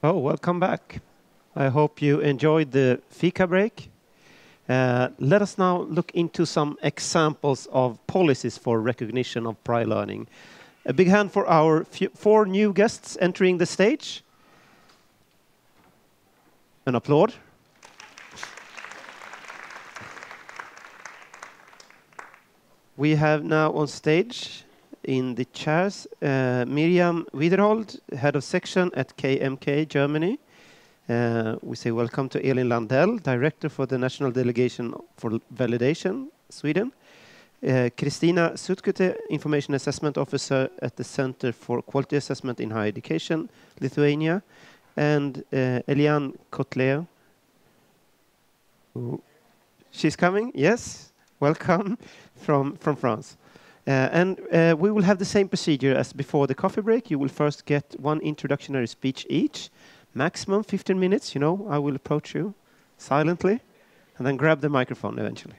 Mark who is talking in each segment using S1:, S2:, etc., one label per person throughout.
S1: Oh, welcome back. I hope you enjoyed the fika break. Let us now look into some examples of policies for recognition of prior learning. A big hand for our 4 new guests entering the stage. An applaud. We have now on stage in the chairs Miriam Wiederhold, head of section at KMK Germany. We say welcome to Elin Landell, director for the National Delegation for Validation, Sweden. Kristina Sutkutė, information assessment officer at the Center for Quality Assessment in Higher Education, Lithuania. And Eliane Kotler. She's coming, yes, welcome from France. And we will have the same procedure as before the coffee break. You will first get 1 introductory speech each, maximum 15 minutes. You know, I will approach you silently and then grab the microphone eventually.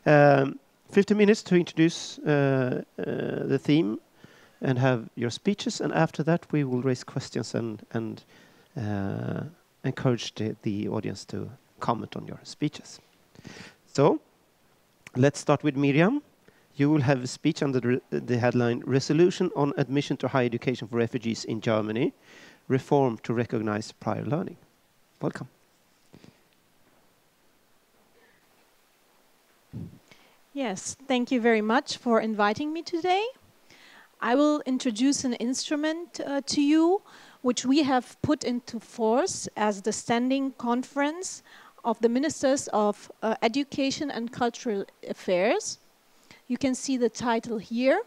S1: 15 minutes to introduce the theme and have your speeches. And after that, we will raise questions and encourage the audience to comment on your speeches. So let's start with Miriam. You will have a speech under the headline, Resolution on Admission to Higher Education for Refugees in Germany, Reform to Recognize Prior Learning. Welcome.
S2: Yes, thank you very much for inviting me today. I will introduce an instrument to you, which we have put into force as the Standing Conference of the Ministers of Education and Cultural Affairs. You can see the title here.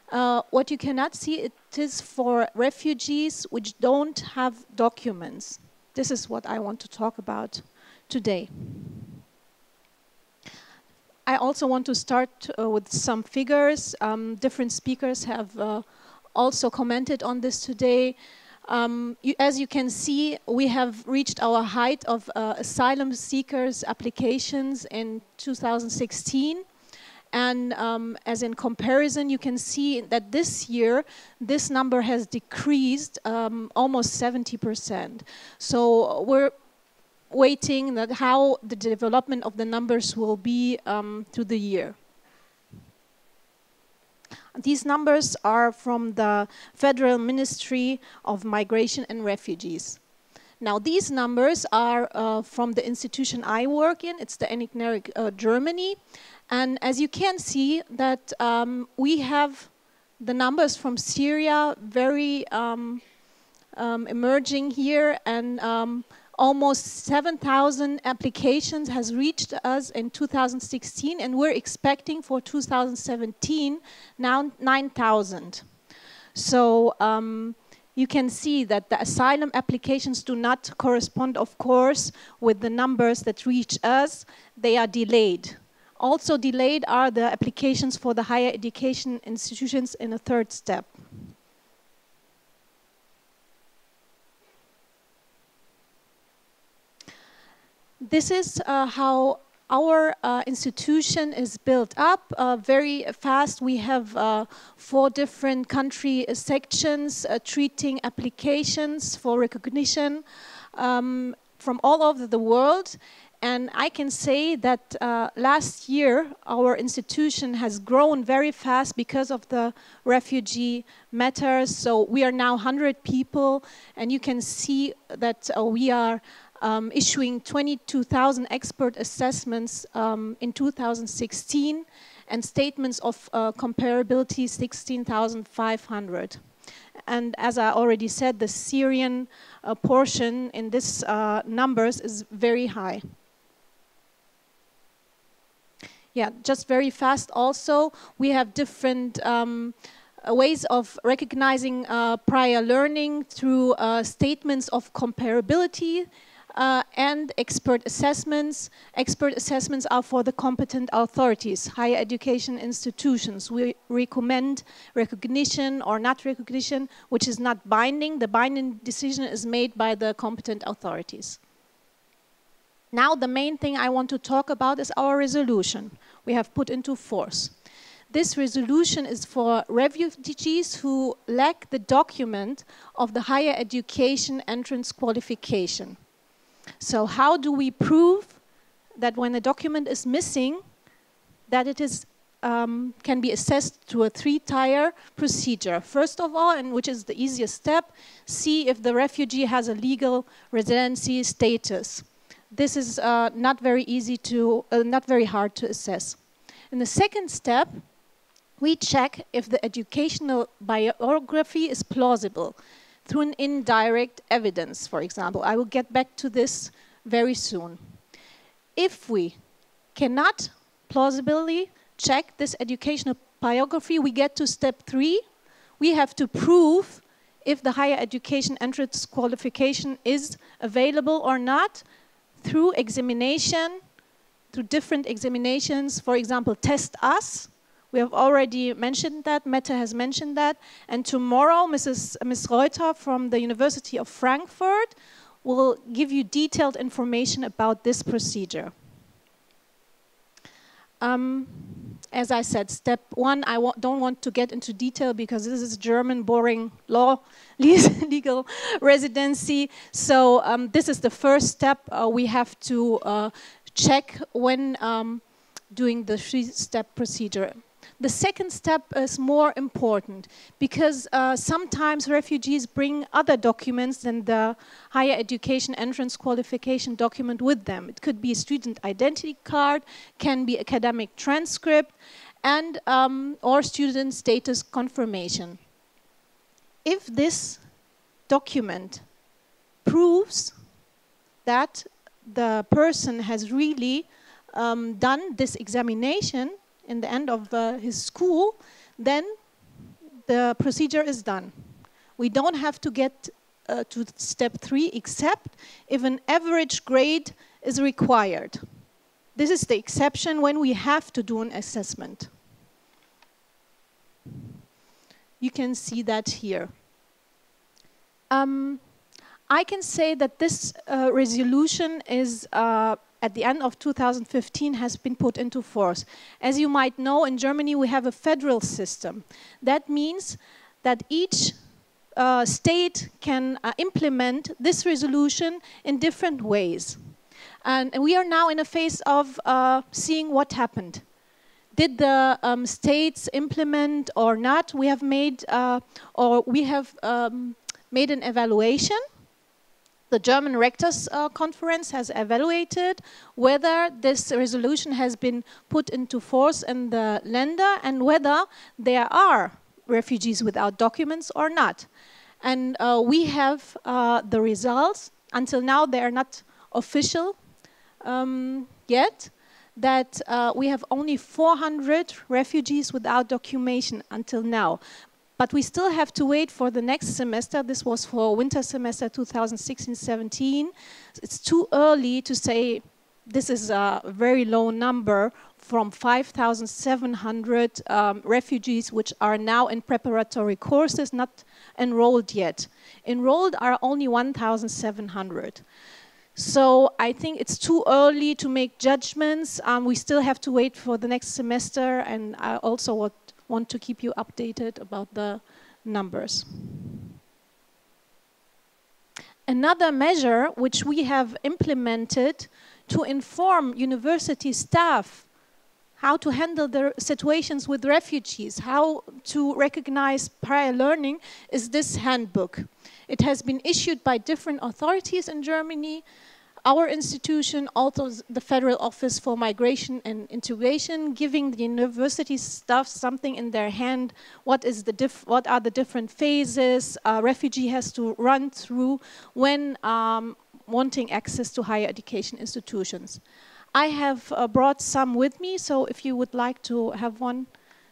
S2: What you cannot see, it is for refugees which don't have documents. This is what I want to talk about today. I also want to start with some figures. Different speakers have also commented on this today. As you can see, we have reached our height of asylum seekers applications in 2016. And as in comparison, you can see that this year, this number has decreased almost 70%. So we're waiting that how the development of the numbers will be through the year. These numbers are from the Federal Ministry of Migration and Refugees. Now, these numbers are from the institution I work in. It's the ENIC-NARIC Germany. And as you can see that we have the numbers from Syria very emerging here, and almost 7,000 applications has reached us in 2016, and we're expecting for 2017 now 9,000. So you can see that the asylum applications do not correspond, of course, with the numbers that reach us. They are delayed. Also delayed are the applications for the higher education institutions in a third step. This is how our institution is built up. Very fast, we have 4 different country sections treating applications for recognition from all over the world. And I can say that last year, our institution has grown very fast because of the refugee matters. So we are now 100 people, and you can see that we are issuing 22,000 expert assessments in 2016, and statements of comparability 16,500. And as I already said, the Syrian portion in this numbers is very high. Yeah, just very fast also, we have different ways of recognizing prior learning through statements of comparability and expert assessments. Expert assessments are for the competent authorities, higher education institutions. We recommend recognition or not recognition, which is not binding. The binding decision is made by the competent authorities. Now the main thing I want to talk about is our resolution we have put into force. This resolution is for refugees who lack the document of the higher education entrance qualification. So how do we prove that when a document is missing, that it is can be assessed through a three-tier procedure? First of all, and which is the easiest step, see if the refugee has a legal residency status. This is not very easy to, not very hard to assess. In the second step, we check if the educational biography is plausible through an indirect evidence, for example. I will get back to this very soon. If we cannot plausibly check this educational biography, we get to step 3. We have to prove if the higher education entrance qualification is available or not through examination, through different examinations. For example, Test Us. We have already mentioned that, Mette has mentioned that, and tomorrow Ms. Reuter from the University of Frankfurt will give you detailed information about this procedure. As I said, step 1, I don't want to get into detail because this is German boring law, legal residency. So this is the first step we have to check when doing the 3-step procedure. The second step is more important because sometimes refugees bring other documents than the higher education entrance qualification document with them. It could be a student identity card, can be academic transcript, and or student status confirmation. If this document proves that the person has really done this examination in the end of his school, then the procedure is done. We don't have to get to step 3 except if an average grade is required. This is the exception when we have to do an assessment. You can see that here. I can say that this resolution is at the end of 2015 has been put into force. As you might know, in Germany we have a federal system. That means that each state can implement this resolution in different ways. And we are now in a phase of seeing what happened. Did the states implement or not? We have made made an evaluation. The German Rectors Conference has evaluated whether this resolution has been put into force in the Länder and whether there are refugees without documents or not. And we have the results. Until now, they are not official yet, that we have only 400 refugees without documentation until now. But we still have to wait for the next semester. This was for winter semester 2016-17. It's too early to say this is a very low number from 5,700 refugees which are now in preparatory courses, not enrolled yet. Enrolled are only 1,700. So I think it's too early to make judgments. We still have to wait for the next semester, and I also want to keep you updated about the numbers. Another measure which we have implemented to inform university staff how to handle the situations with refugees, how to recognize prior learning, is this handbook. It has been issued by different authorities in Germany. Our institution, also the Federal Office for Migration and Integration, giving the university staff something in their hand. What are the different phases a refugee has to run through when wanting access to higher education institutions. I have brought some with me, so if you would like to have one,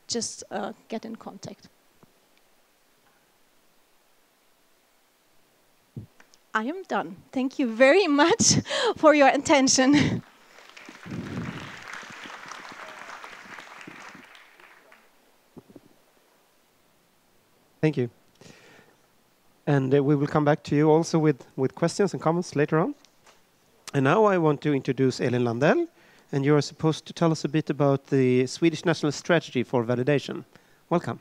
S2: just get in contact. I am done. Thank you very much for your attention.
S1: Thank you. And we will come back to you also with questions and comments later on. And now I want to introduce Elin Landell, and you are supposed to tell us a bit about the Swedish national strategy for validation. Welcome.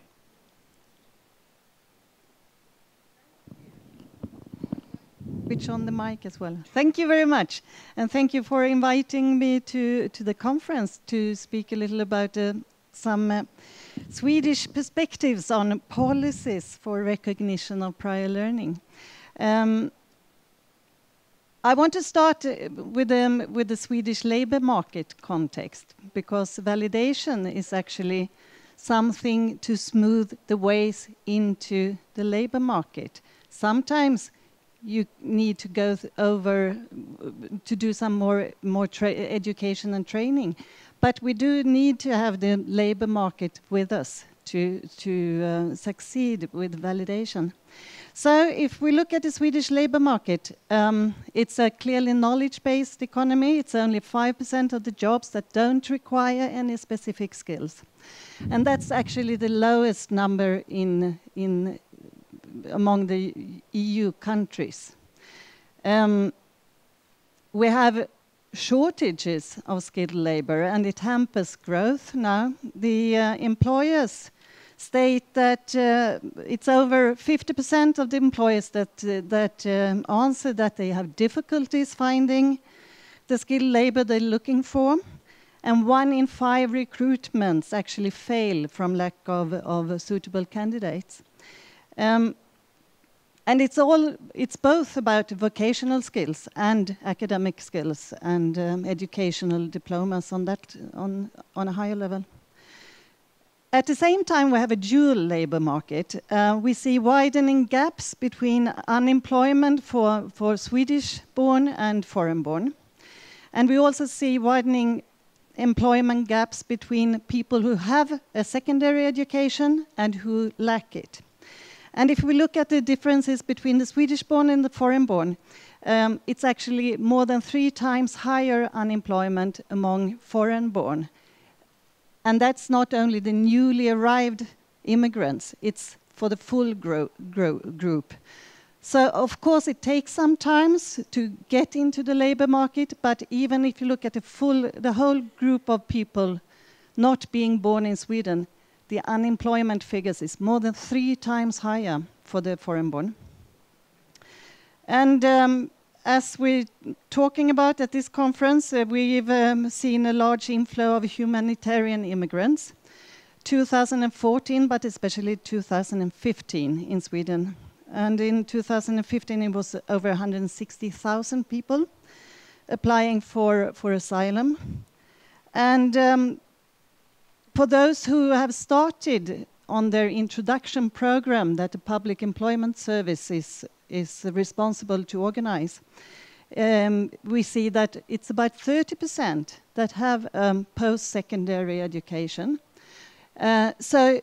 S3: Switch on the mic as well. Thank you very much, and thank you for inviting me to the conference to speak a little about some Swedish perspectives on policies for recognition of prior learning. I want to start with the Swedish labor market context, because validation is actually something to smooth the ways into the labor market. Sometimes you need to go over to do some more education and training, but we do need to have the labor market with us to succeed with validation. So if we look at the Swedish labor market, it's a clearly knowledge-based economy. It's only 5% of the jobs that don't require any specific skills. And that's actually the lowest number among the EU countries. We have shortages of skilled labor, and it hampers growth now. The employers state that it's over 50% of the employers that answer that they have difficulties finding the skilled labor they're looking for, and 1 in 5 recruitments actually fail from lack of suitable candidates. And it's both about vocational skills and academic skills and educational diplomas on a higher level. At the same time, we have a dual labor market. We see widening gaps between unemployment for Swedish-born and foreign-born. And we also see widening employment gaps between people who have a secondary education and who lack it. And if we look at the differences between the Swedish-born and the foreign-born, it's actually more than 3 times higher unemployment among foreign-born. And that's not only the newly arrived immigrants, it's for the full group. So of course it takes some time to get into the labor market, but even if you look at the whole group of people not being born in Sweden, the unemployment figures is more than 3 times higher for the foreign-born. And as we're talking about at this conference, we've seen a large inflow of humanitarian immigrants, 2014, but especially 2015 in Sweden. And in 2015, it was over 160,000 people applying for asylum. And for those who have started on their introduction program that the Public Employment Service is responsible to organize, we see that it's about 30% that have post-secondary education. So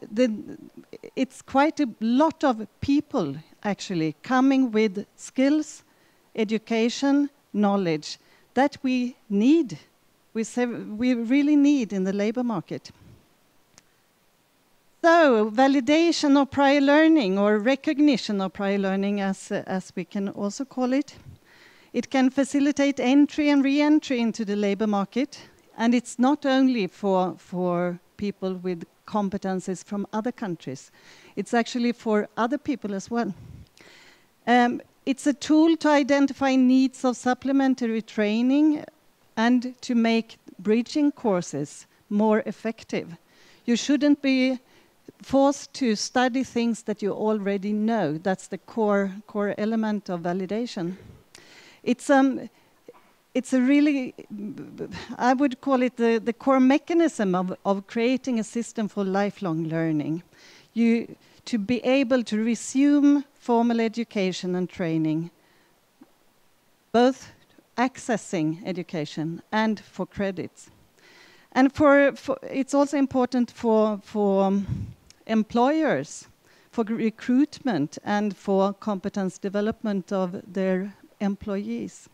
S3: it's quite a lot of people actually coming with skills, education, knowledge that we need. We really need in the labor market. So, validation of prior learning, or recognition of prior learning, as we can also call it. It can facilitate entry and re-entry into the labor market, and it's not only for people with competences from other countries. It's actually for other people as well. It's a tool to identify needs of supplementary training and to make bridging courses more effective. You shouldn't be forced to study things that you already know. That's the core element of validation. It's a really, I would call it the core mechanism of creating a system for lifelong learning. To be able to resume formal education and training, both accessing education and for credits. And it's also important for employers, for recruitment and for competence development of their employees.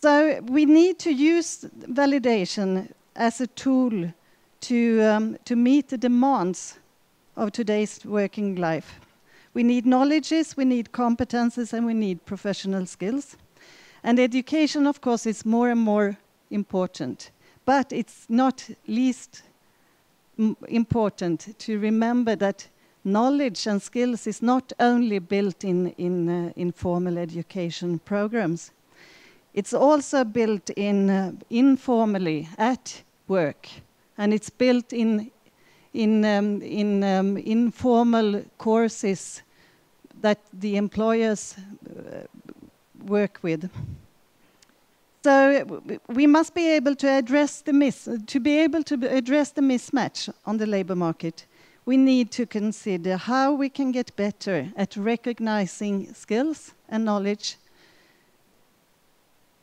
S3: So we need to use validation as a tool to meet the demands of today's working life. We need knowledges, we need competences, and we need professional skills. And education, of course, is more and more important. But it's not least important to remember that knowledge and skills is not only built in formal education programs. It's also built in informally at work, and it's built in informal courses that the employers work with. So we must be able to address the mismatch on the labor market. We need to consider how we can get better at recognizing skills and knowledge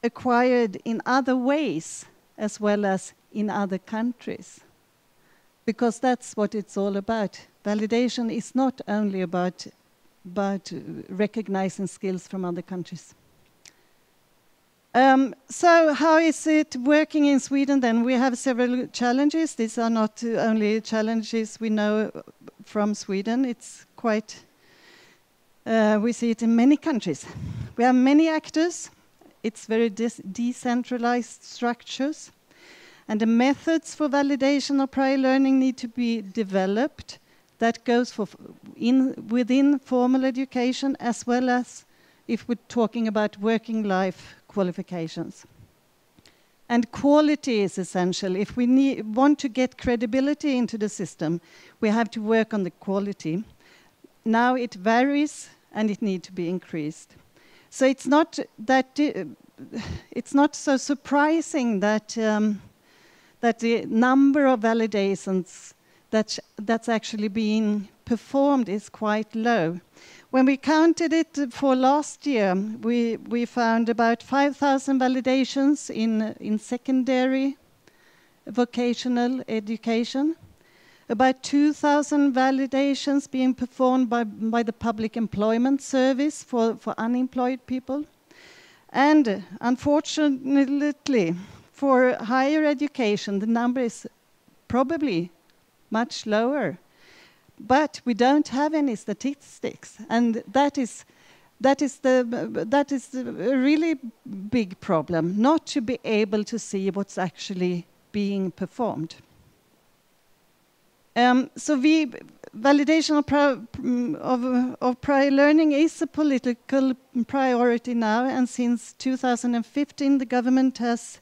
S3: acquired in other ways as well as in other countries. Because that's what it's all about. Validation is not only about recognizing skills from other countries. So how is it working in Sweden then? We have several challenges. These are not only challenges we know from Sweden. It's quite, we see it in many countries. We have many actors. It's very decentralized structures. And the methods for validation of prior learning need to be developed. That goes for within formal education as well as if we're talking about working life qualifications. And quality is essential. If we want to get credibility into the system, we have to work on the quality. Now it varies and it needs to be increased. So it's not that it's not so surprising that that the number of validations that's actually being performed is quite low. When we counted it for last year, we found about 5,000 validations in secondary vocational education, about 2,000 validations being performed by the Public Employment Service for unemployed people. And unfortunately, for higher education, the number is probably much lower. But we don't have any statistics, and that is a really big problem, not to be able to see what's actually being performed. So validation of prior learning is a political priority now, and since 2015 the government has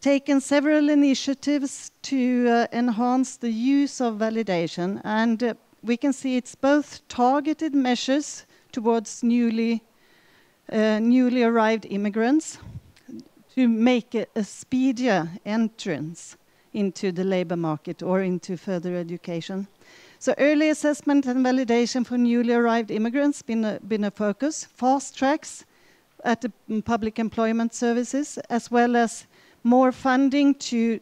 S3: taken several initiatives to enhance the use of validation, and we can see it's both targeted measures towards newly arrived immigrants to make a speedier entrance into the labor market or into further education. So early assessment and validation for newly arrived immigrants been a focus. Fast tracks at the public employment services, as well as more funding to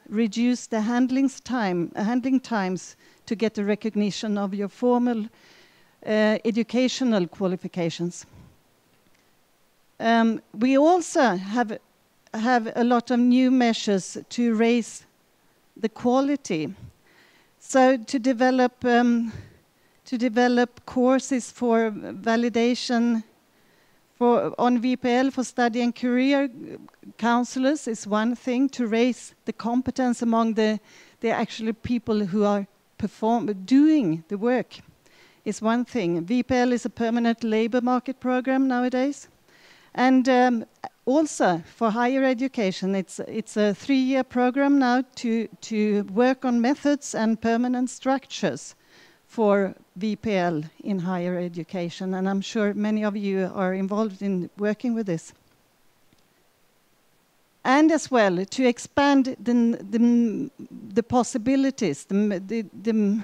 S3: reduce the handling times to get the recognition of your formal educational qualifications. We also have a lot of new measures to raise the quality. So to develop courses for validation on VPL for study and career counselors is one thing. To raise the competence among the actual people who are doing the work is one thing. VPL is a permanent labor market program nowadays. And also for higher education, it's a 3-year program now to work on methods and permanent structures for VPL in higher education, and I'm sure many of you are involved in working with this. And as well, to expand the possibilities, the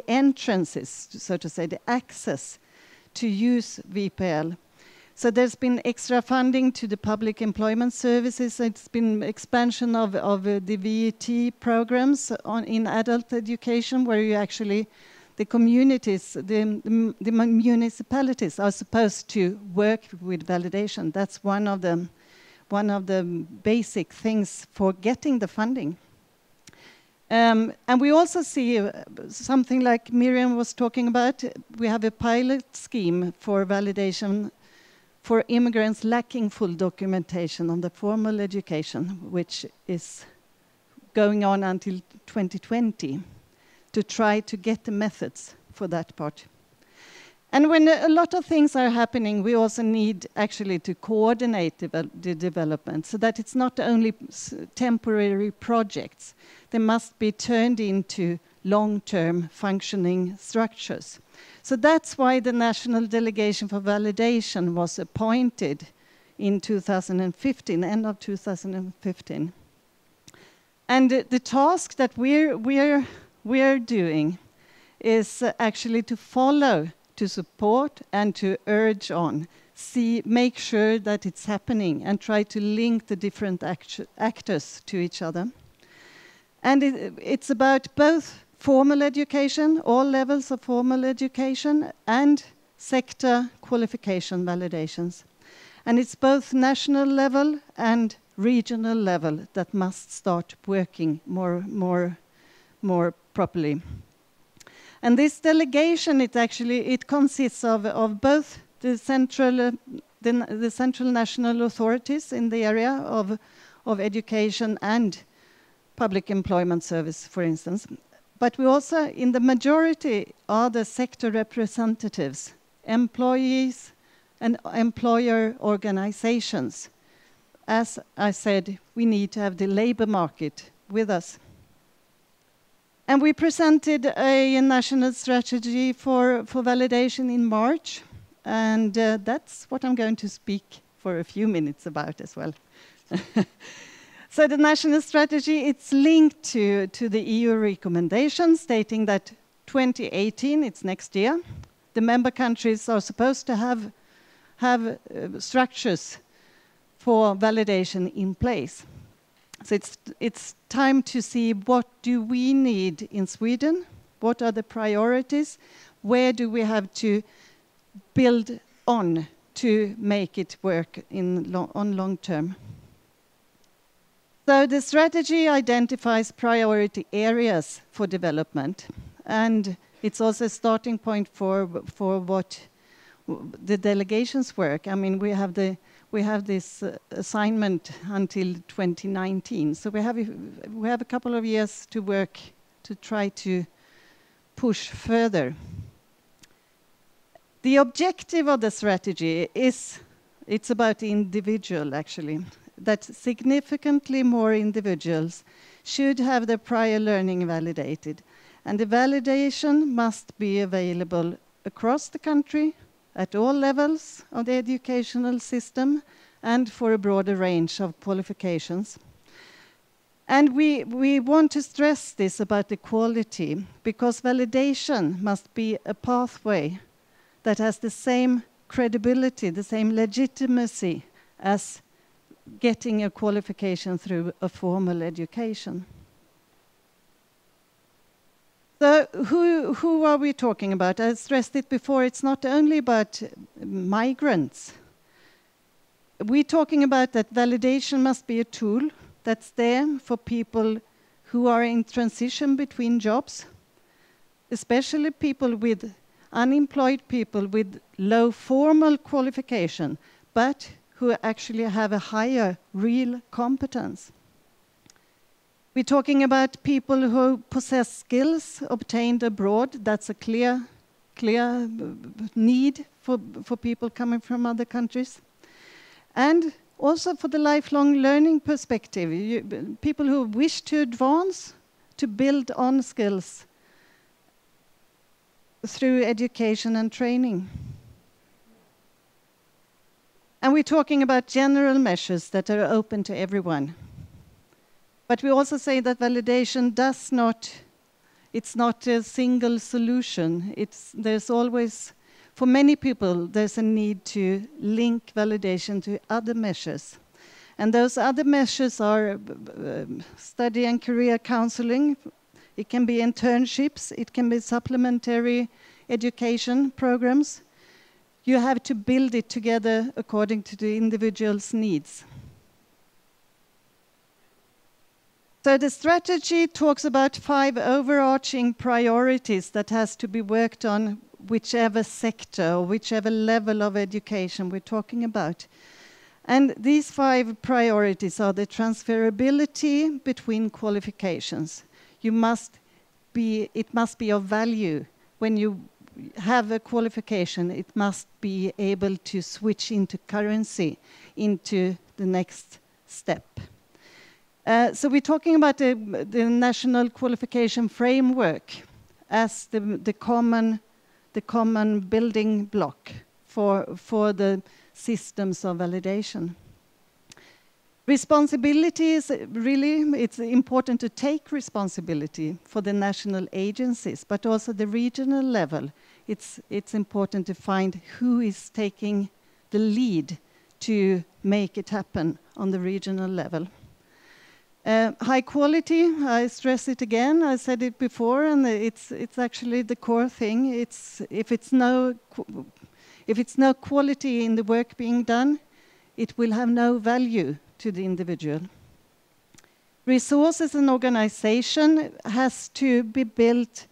S3: entrances, so to say, the access to use VPL. So there's been extra funding to the public employment services. It's been expansion of the VET programs in adult education, where you actually, the communities, the municipalities are supposed to work with validation. That's one of the basic things for getting the funding. And we also see something like Miriam was talking about. We have a pilot scheme for validation for immigrants lacking full documentation on the formal education, which is going on until 2020, to try to get the methods for that part. And when a lot of things are happening, we also need actually to coordinate the development so that it's not only temporary projects. They must be turned into long-term functioning structures. So that's why the National Delegation for Validation was appointed in 2015, end of 2015. And the task that we're doing is actually to follow, to support, and to urge on, make sure that it's happening, and try to link the different actors to each other. And it's about both formal education, all levels of formal education, and sector qualification validations. And it's both national level and regional level that must start working more properly. And this delegation, it consists of both the central national authorities in the area of education and public employment service, for instance. But we also, in the majority, are the sector representatives, employees and employer organizations. As I said, we need to have the labor market with us. And we presented a national strategy for validation in March, and that's what I'm going to speak for a few minutes about as well. So the national strategy, it's linked to the EU recommendation stating that 2018, it's next year, the member countries are supposed to have structures for validation in place. So it's time to see what do we need in Sweden, what are the priorities, where do we have to build on to make it work on long term. So the strategy identifies priority areas for development, and it's also a starting point for what the delegations work. I mean, we have this assignment until 2019, so we have a couple of years to work to try to push further. The objective of the strategy it's about the individual, actually, that significantly more individuals should have their prior learning validated, and the validation must be available across the country, at all levels of the educational system, and for a broader range of qualifications. And we want to stress this about the quality, because validation must be a pathway that has the same credibility, the same legitimacy as getting a qualification through a formal education. So who are we talking about? I stressed it before, it's not only about migrants. We're talking about that validation must be a tool that's there for people who are in transition between jobs, especially unemployed people with low formal qualification, but who actually have a higher real competence. We're talking about people who possess skills obtained abroad. That's a clear need for people coming from other countries. And also for the lifelong learning perspective, people who wish to advance, to build on skills through education and training. And we're talking about general measures that are open to everyone. But we also say that validation it's not a single solution. There's always, for many people, there's a need to link validation to other measures. And those other measures are study and career counseling. It can be internships. It can be supplementary education programs. You have to build it together according to the individual's needs. So the strategy talks about 5 overarching priorities that has to be worked on whichever sector or whichever level of education we're talking about. And these 5 priorities are the transferability between qualifications. It must be of value. When you have a qualification, it must be able to switch into currency into the next step. So we're talking about the national qualification framework as the common building block for the systems of validation. Responsibility is really, it's important to take responsibility for the national agencies, but also the regional level. It's important to find who is taking the lead to make it happen on the regional level. High quality, I stress it again, I said it before, and it's actually the core thing. If it's no quality in the work being done, it will have no value to the individual. Resources and organization has to be built.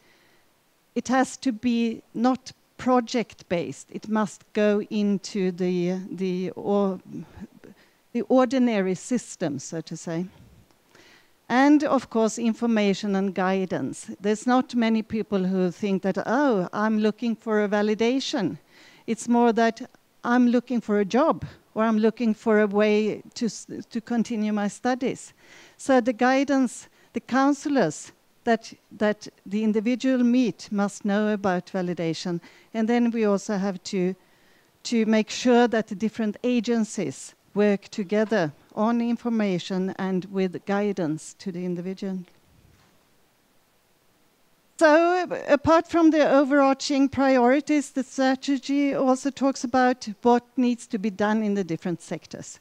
S3: It has to be not project-based. It must go into the ordinary system, so to say. And of course, information and guidance. There's not many people who think that, oh, I'm looking for a validation. It's more that I'm looking for a job, or I'm looking for a way to continue my studies. So the guidance, the counselors that the individual meet must know about validation. And then we also have to make sure that the different agencies work together on information and with guidance to the individual. So apart from the overarching priorities, the strategy also talks about what needs to be done in the different sectors.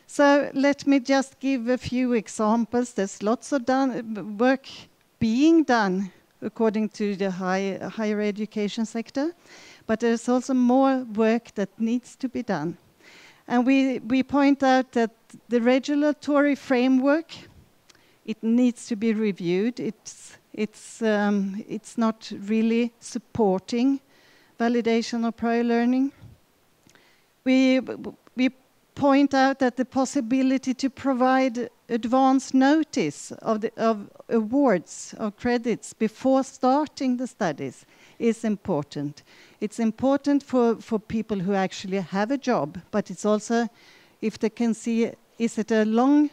S3: So let me just give a few examples. There's lots of work being done according to the higher education sector, but there's also more work that needs to be done. And we point out that the regulatory framework, it needs to be reviewed. It's not really supporting validation of prior learning. We point out that the possibility to provide advance notice of awards, of credits before starting the studies is important. It's important for people who actually have a job, but it's also if they can see, is it a long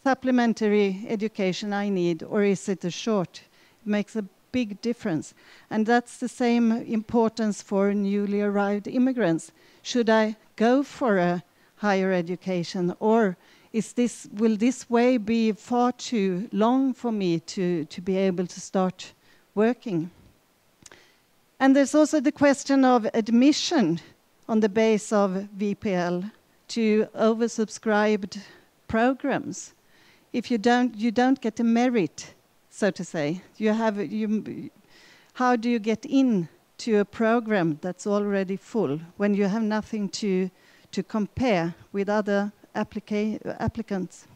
S3: supplementary education I need, or is it a short? It makes a big difference. And that's the same importance for newly arrived immigrants. Should I go for a higher education, or will this way be far too long for me to be able to start working? And there's also the question of admission on the base of VPL to oversubscribed programs. If you don't get a merit, so to say. How do you get in to a program that's already full when you have nothing to compare with other applicants?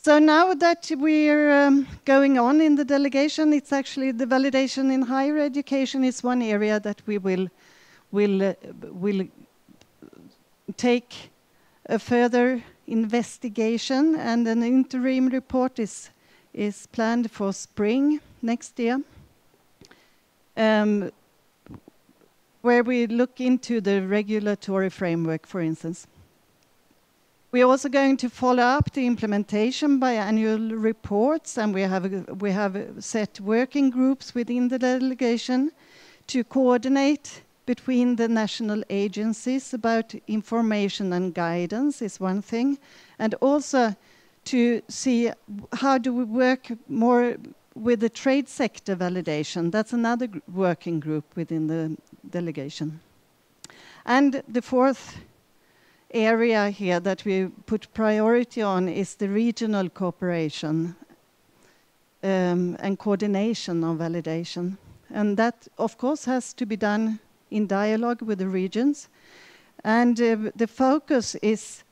S3: So now that we're going on in the delegation, it's actually the validation in higher education is one area that we will take a further investigation, and an interim report is planned for spring next year, where we look into the regulatory framework, for instance. We're also going to follow up the implementation by annual reports, and we have set working groups within the delegation to coordinate between the national agencies about information and guidance is one thing, and also to see how do we work more with the trade sector validation. That's another working group within the delegation. And the fourth area here that we put priority on is the regional cooperation and coordination of validation. And that, of course, has to be done in dialogue with the regions. And the focus is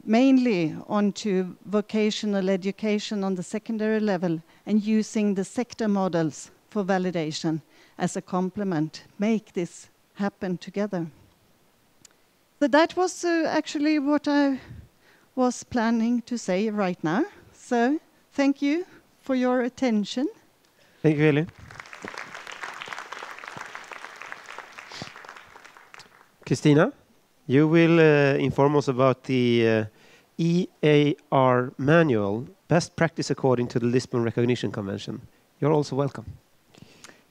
S3: mainly onto vocational education on the secondary level and using the sector models for validation as a complement, make this happen together. So that was actually what I was planning to say right now. So thank you for your attention.
S1: Thank you, Elin. Kristina, you will inform us about the EAR manual, best practice according to the Lisbon Recognition Convention. You're also welcome.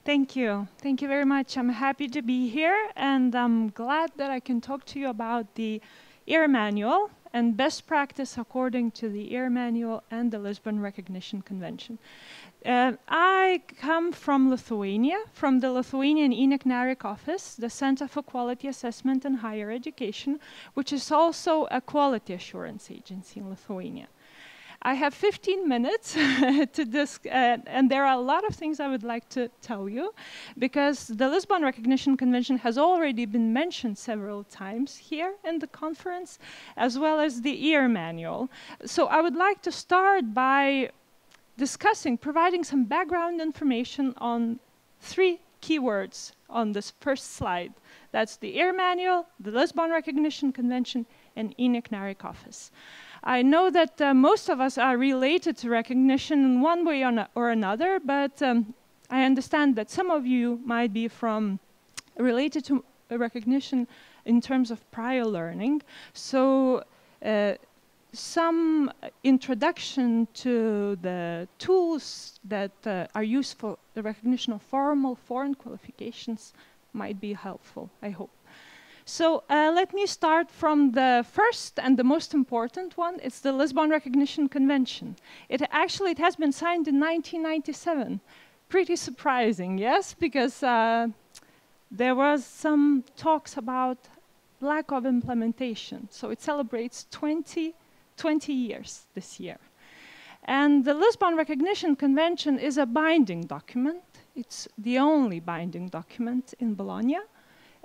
S4: Thank you. Thank you very much. I'm happy to be here, and I'm glad that I can talk to you about the EAR manual and best practice according to the EAR manual and the Lisbon Recognition Convention. I come from Lithuania, from the Lithuanian ENIC-NARIC office, the Center for Quality Assessment in Higher Education, which is also a quality assurance agency in Lithuania. I have 15 minutes to and there are a lot of things I would like to tell you, because the Lisbon Recognition Convention has already been mentioned several times here in the conference, as well as the EAR manual. So I would like to start by providing some background information on 3 keywords on this first slide. That's the EAR manual, the Lisbon Recognition Convention, and ENIC-NARIC office. I know that most of us are related to recognition in one way or another, but I understand that some of you might be related to recognition in terms of prior learning. So some introduction to the tools that are used for the recognition of formal foreign qualifications might be helpful, I hope. So let me start from the first and the most important one. It's the Lisbon Recognition Convention. It has been signed in 1997. Pretty surprising, yes? Because there was some talks about lack of implementation. So it celebrates 20 years this year. And the Lisbon Recognition Convention is a binding document. It's the only binding document in Bologna.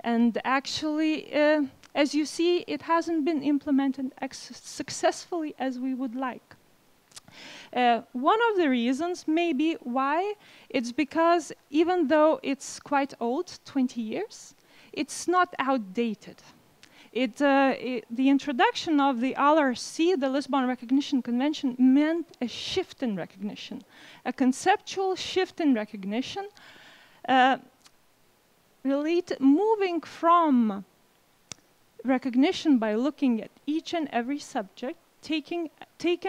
S4: And actually, as you see, it hasn't been implemented successfully as we would like. One of the reasons maybe why, it's because even though it's quite old, 20 years, it's not outdated. The introduction of the LRC, the Lisbon Recognition Convention, meant a shift in recognition, a conceptual shift in recognition, moving from recognition by looking at each and every subject, taken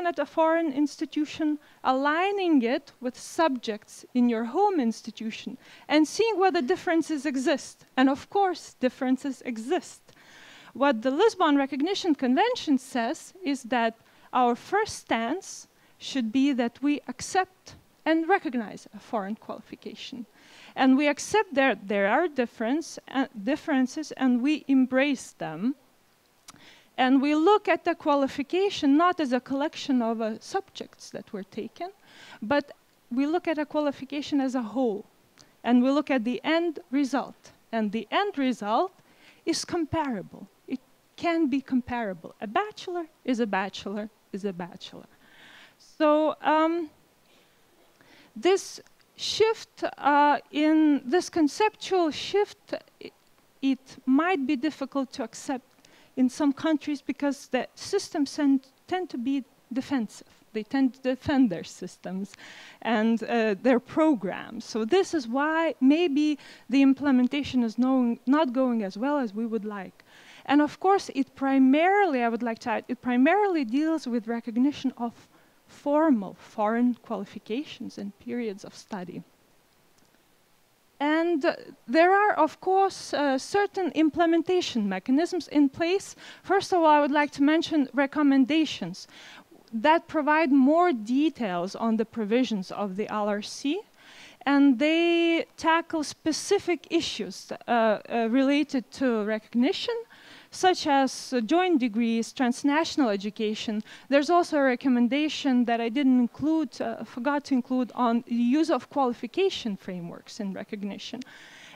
S4: at a foreign institution, aligning it with subjects in your home institution, and seeing whether differences exist. And of course, differences exist. What the Lisbon Recognition Convention says is that our first stance should be that we accept and recognize a foreign qualification. And we accept that there are differences, and we embrace them. And we look at the qualification not as a collection of subjects that were taken, but we look at a qualification as a whole. And we look at the end result. And the end result is comparable. It can be comparable. A bachelor is a bachelor is a bachelor. So this shift, in this conceptual shift, it might be difficult to accept in some countries because the systems tend to be defensive. They tend to defend their systems and their programs. So this is why maybe the implementation is not going as well as we would like. And of course, it primarily, I would like to add, it primarily deals with recognition of formal foreign qualifications and periods of study. And there are, of course, certain implementation mechanisms in place. First of all, I would like to mention recommendations that provide more details on the provisions of the LRC, and they tackle specific issues related to recognition, such as joint degrees, transnational education. There's also a recommendation that I didn't include, forgot to include, on the use of qualification frameworks in recognition.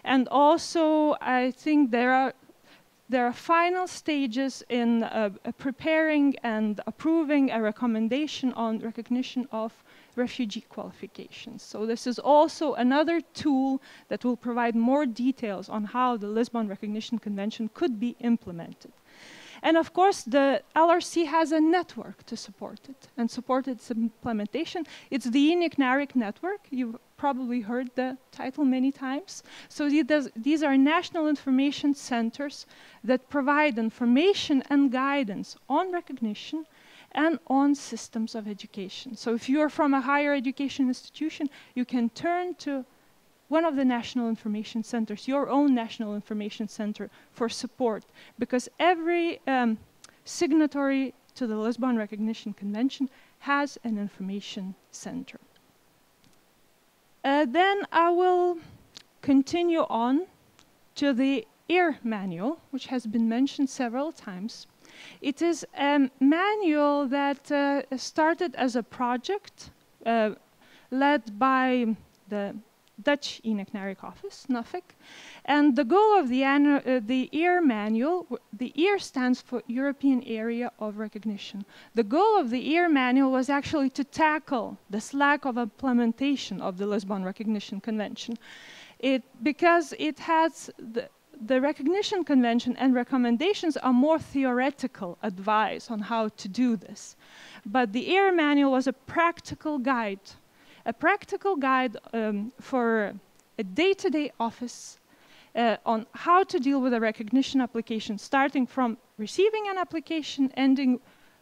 S4: And also, I think there are final stages in preparing and approving a recommendation on recognition of refugee qualifications. So this is also another tool that will provide more details on how the Lisbon Recognition Convention could be implemented. And of course, the LRC has a network to support it and support its implementation. It's the ENIC-NARIC network. You've probably heard the title many times. So these are national information centers that provide information and guidance on recognition and on systems of education. So if you're from a higher education institution, you can turn to one of the national information centers, your own national information center, for support, because every signatory to the Lisbon Recognition Convention has an information center. Then I will continue on to the EAR manual, which has been mentioned several times. It is a manual that started as a project led by the Dutch ENIC-NARIC office, NAFIC, and the goal of the EAR manual, the EAR stands for European Area of Recognition. The goal of the EAR manual was actually to tackle this lack of implementation of the Lisbon Recognition Convention. Because it has the Recognition Convention and recommendations are more theoretical advice on how to do this. But the EAR manual was a practical guide for a day-to-day office on how to deal with a recognition application, starting from receiving an application, ending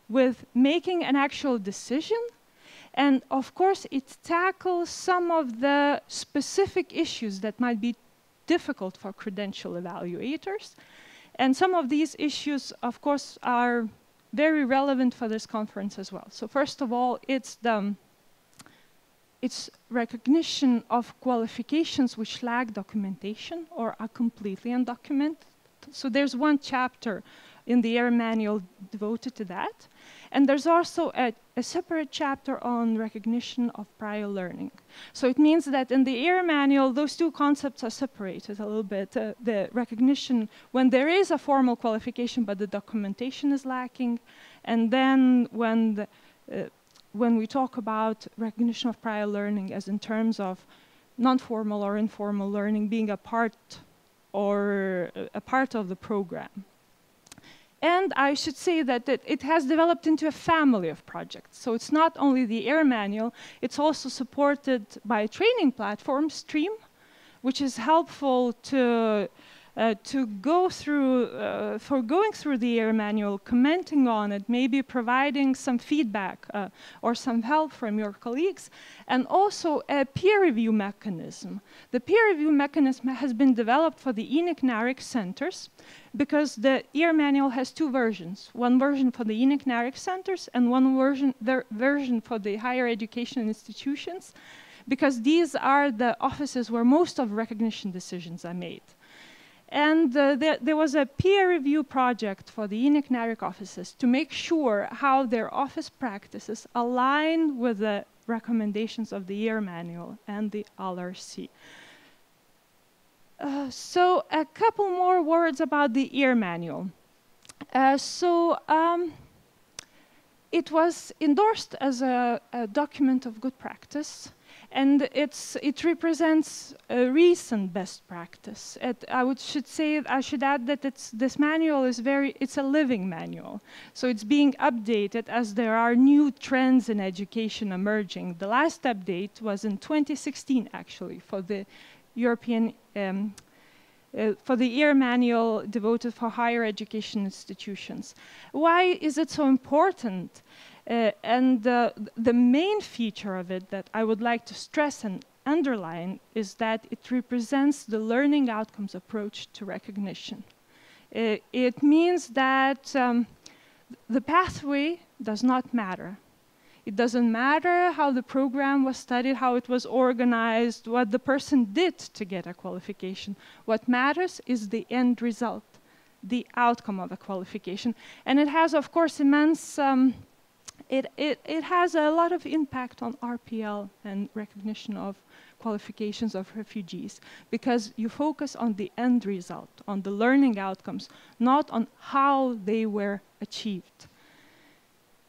S4: with making an actual decision. And of course, it tackles some of the specific issues that might be difficult for credential evaluators. And some of these issues, of course, are very relevant for this conference as well. So first of all, it's recognition of qualifications which lack documentation or are completely undocumented. So there's one chapter in the EAR manual devoted to that. And there's also a separate chapter on recognition of prior learning. So it means that in the EAR manual, those two concepts are separated a little bit. The recognition, when there is a formal qualification but the documentation is lacking, and then when we talk about recognition of prior learning as in terms of non-formal or informal learning being a part of the program. And I should say that it has developed into a family of projects. So it's not only the EAR manual, it's also supported by a training platform, Stream, which is helpful going through the EAR manual, commenting on it, maybe providing some feedback or some help from your colleagues, and also a peer review mechanism. The peer review mechanism has been developed for the ENIC-NARIC centers because the EAR manual has two versions, one version for the ENIC-NARIC centers and one version for the higher education institutions, because these are the offices where most of recognition decisions are made. And there was a peer review project for the ENIC-NARIC offices to make sure how their office practices align with the recommendations of the EAR manual and the LRC. So a couple more words about the EAR manual. It was endorsed as a document of good practice. And it represents a recent best practice. I should add that this manual is it's a living manual. So it's being updated as there are new trends in education emerging. The last update was in 2016, actually, for the European, for the EAR manual devoted for higher education institutions. Why is it so important? And the main feature of it that I would like to stress and underline is that it represents the learning outcomes approach to recognition. It means that the pathway does not matter. It doesn't matter how the program was studied, how it was organized, what the person did to get a qualification. What matters is the end result, the outcome of a qualification. And it has, of course, immense It has a lot of impact on RPL and recognition of qualifications of refugees, because you focus on the end result, on the learning outcomes, not on how they were achieved.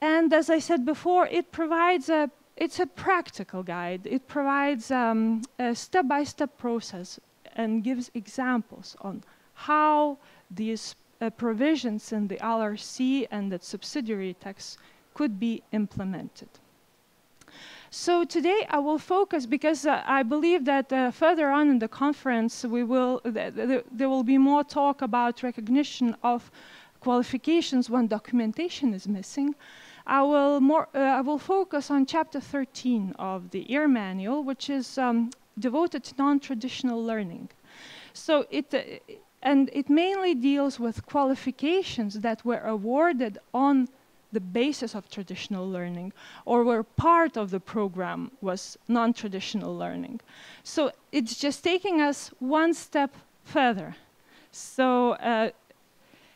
S4: And as I said before, it provides a it's a practical guide. It provides a step-by-step process and gives examples on how these provisions in the LRC and its subsidiary texts could be implemented. So today I will focus, because I believe that further on in the conference there will be more talk about recognition of qualifications when documentation is missing. I will focus on chapter 13 of the EAR manual, which is devoted to non-traditional learning. So it mainly deals with qualifications that were awarded on the basis of traditional learning, or where part of the program was non-traditional learning. So it's just taking us one step further. So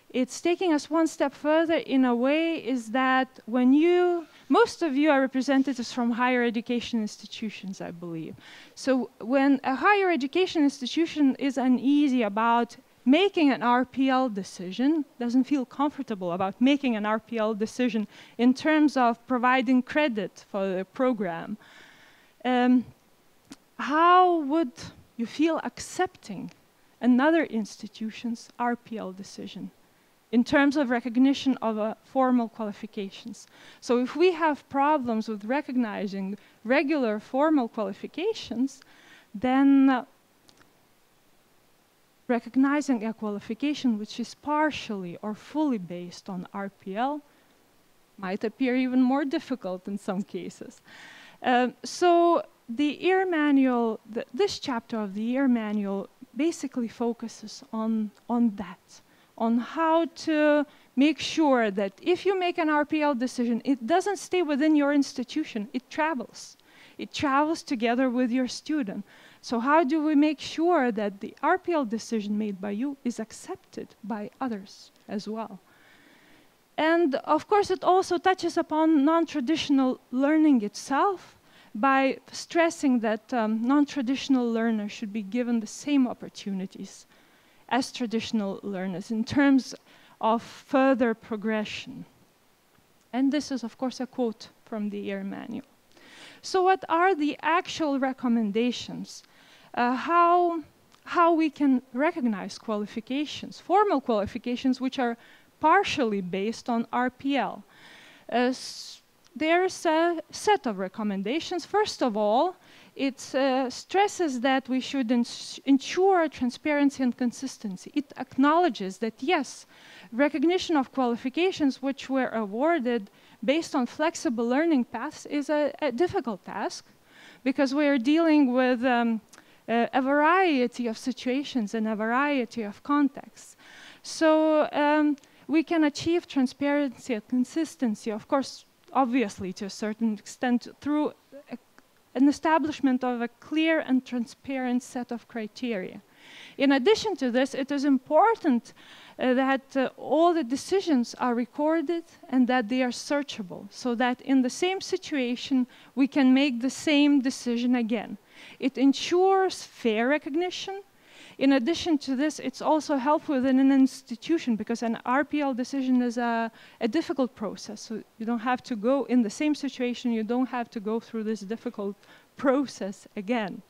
S4: it's taking us one step further in a way is that when most of you are representatives from higher education institutions, I believe. So when a higher education institution is uneasy about making an RPL decision, doesn't feel comfortable about making an RPL decision in terms of providing credit for the program, how would you feel accepting another institution's RPL decision in terms of recognition of formal qualifications? So if we have problems with recognizing regular formal qualifications, then recognizing a qualification which is partially or fully based on RPL might appear even more difficult in some cases. So the EAR manual, this chapter of the EAR manual basically focuses on that, on how to make sure that if you make an RPL decision, it doesn't stay within your institution, it travels. It travels together with your student. So how do we make sure that the RPL decision made by you is accepted by others as well? And of course, it also touches upon non-traditional learning itself by stressing that non-traditional learners should be given the same opportunities as traditional learners in terms of further progression. And this is, of course, a quote from the EAR manual. So what are the actual recommendations? How we can recognize qualifications, formal qualifications, which are partially based on RPL. There's a set of recommendations. First of all, it stresses that we should ensure transparency and consistency. It acknowledges that, yes, recognition of qualifications which were awarded based on flexible learning paths is a difficult task, because we are dealing with a variety of situations and a variety of contexts. So we can achieve transparency and consistency, of course, obviously to a certain extent, through an establishment of a clear and transparent set of criteria. In addition to this, it is important that all the decisions are recorded and that they are searchable, so that in the same situation we can make the same decision again. It ensures fair recognition. In addition to this, it's also helpful within an institution, because an RPL decision is a difficult process. So you don't have to go in the same situation, you don't have to go through this difficult process again.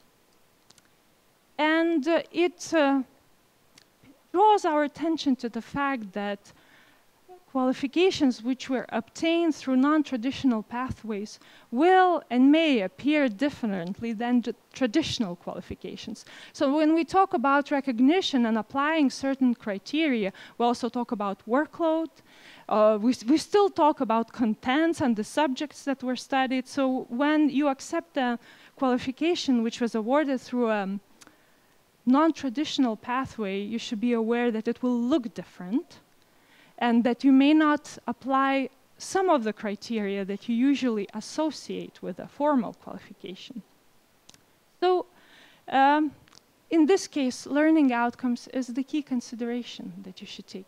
S4: And it draws our attention to the fact that qualifications which were obtained through non-traditional pathways will and may appear differently than the traditional qualifications. So when we talk about recognition and applying certain criteria, we also talk about workload. We still talk about contents and the subjects that were studied. So when you accept a qualification which was awarded through a non-traditional pathway, you should be aware that it will look different, and that you may not apply some of the criteria that you usually associate with a formal qualification. So in this case, learning outcomes is the key consideration that you should take.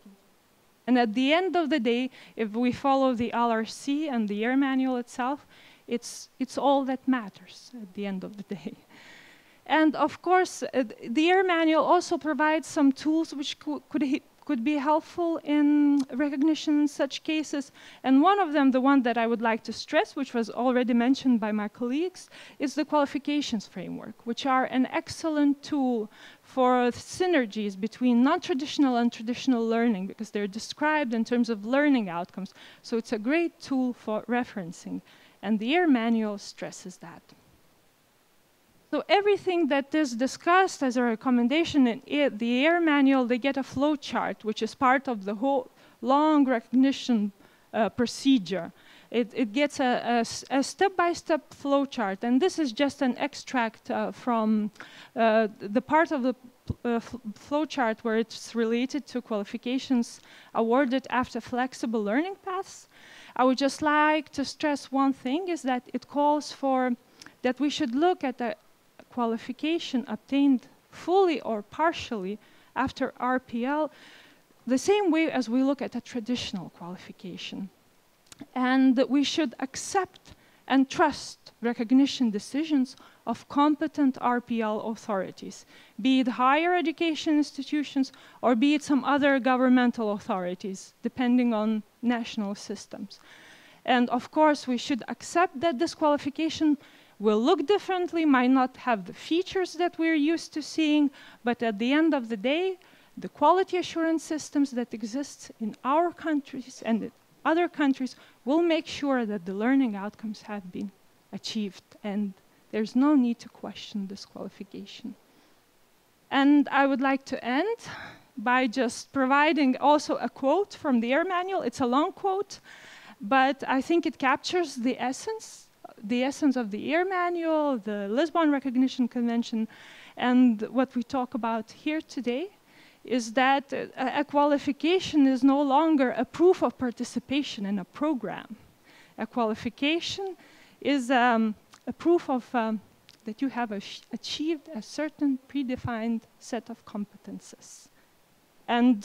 S4: And at the end of the day, if we follow the LRC and the EAR manual itself, it's all that matters at the end of the day. And of course, the EAR manual also provides some tools which could be helpful in recognition in such cases. And one of them, the one that I would like to stress, which was already mentioned by my colleagues, is the qualifications framework, which are an excellent tool for synergies between non-traditional and traditional learning, because they're described in terms of learning outcomes. So it's a great tool for referencing. And the EAR manual stresses that. So everything that is discussed as a recommendation in the EAR manual, they get a flow chart, which is part of the whole long recognition procedure. It gets a step-by-step flow chart, and this is just an extract from the part of the flow chart where it's related to qualifications awarded after flexible learning paths. I would just like to stress one thing, is that it calls for that we should look at the qualification obtained fully or partially after RPL, the same way as we look at a traditional qualification. And that we should accept and trust recognition decisions of competent RPL authorities, be it higher education institutions or be it some other governmental authorities, depending on national systems. And of course, we should accept that this qualification will look differently, might not have the features that we're used to seeing, but at the end of the day, the quality assurance systems that exist in our countries and in other countries will make sure that the learning outcomes have been achieved, and there's no need to question this qualification. And I would like to end by just providing also a quote from the EAR manual. It's a long quote, but I think it captures the essence of the EAR manual, the Lisbon Recognition Convention, and what we talk about here today is that a qualification is no longer a proof of participation in a program. A qualification is a proof of that you have achieved a certain predefined set of competences. And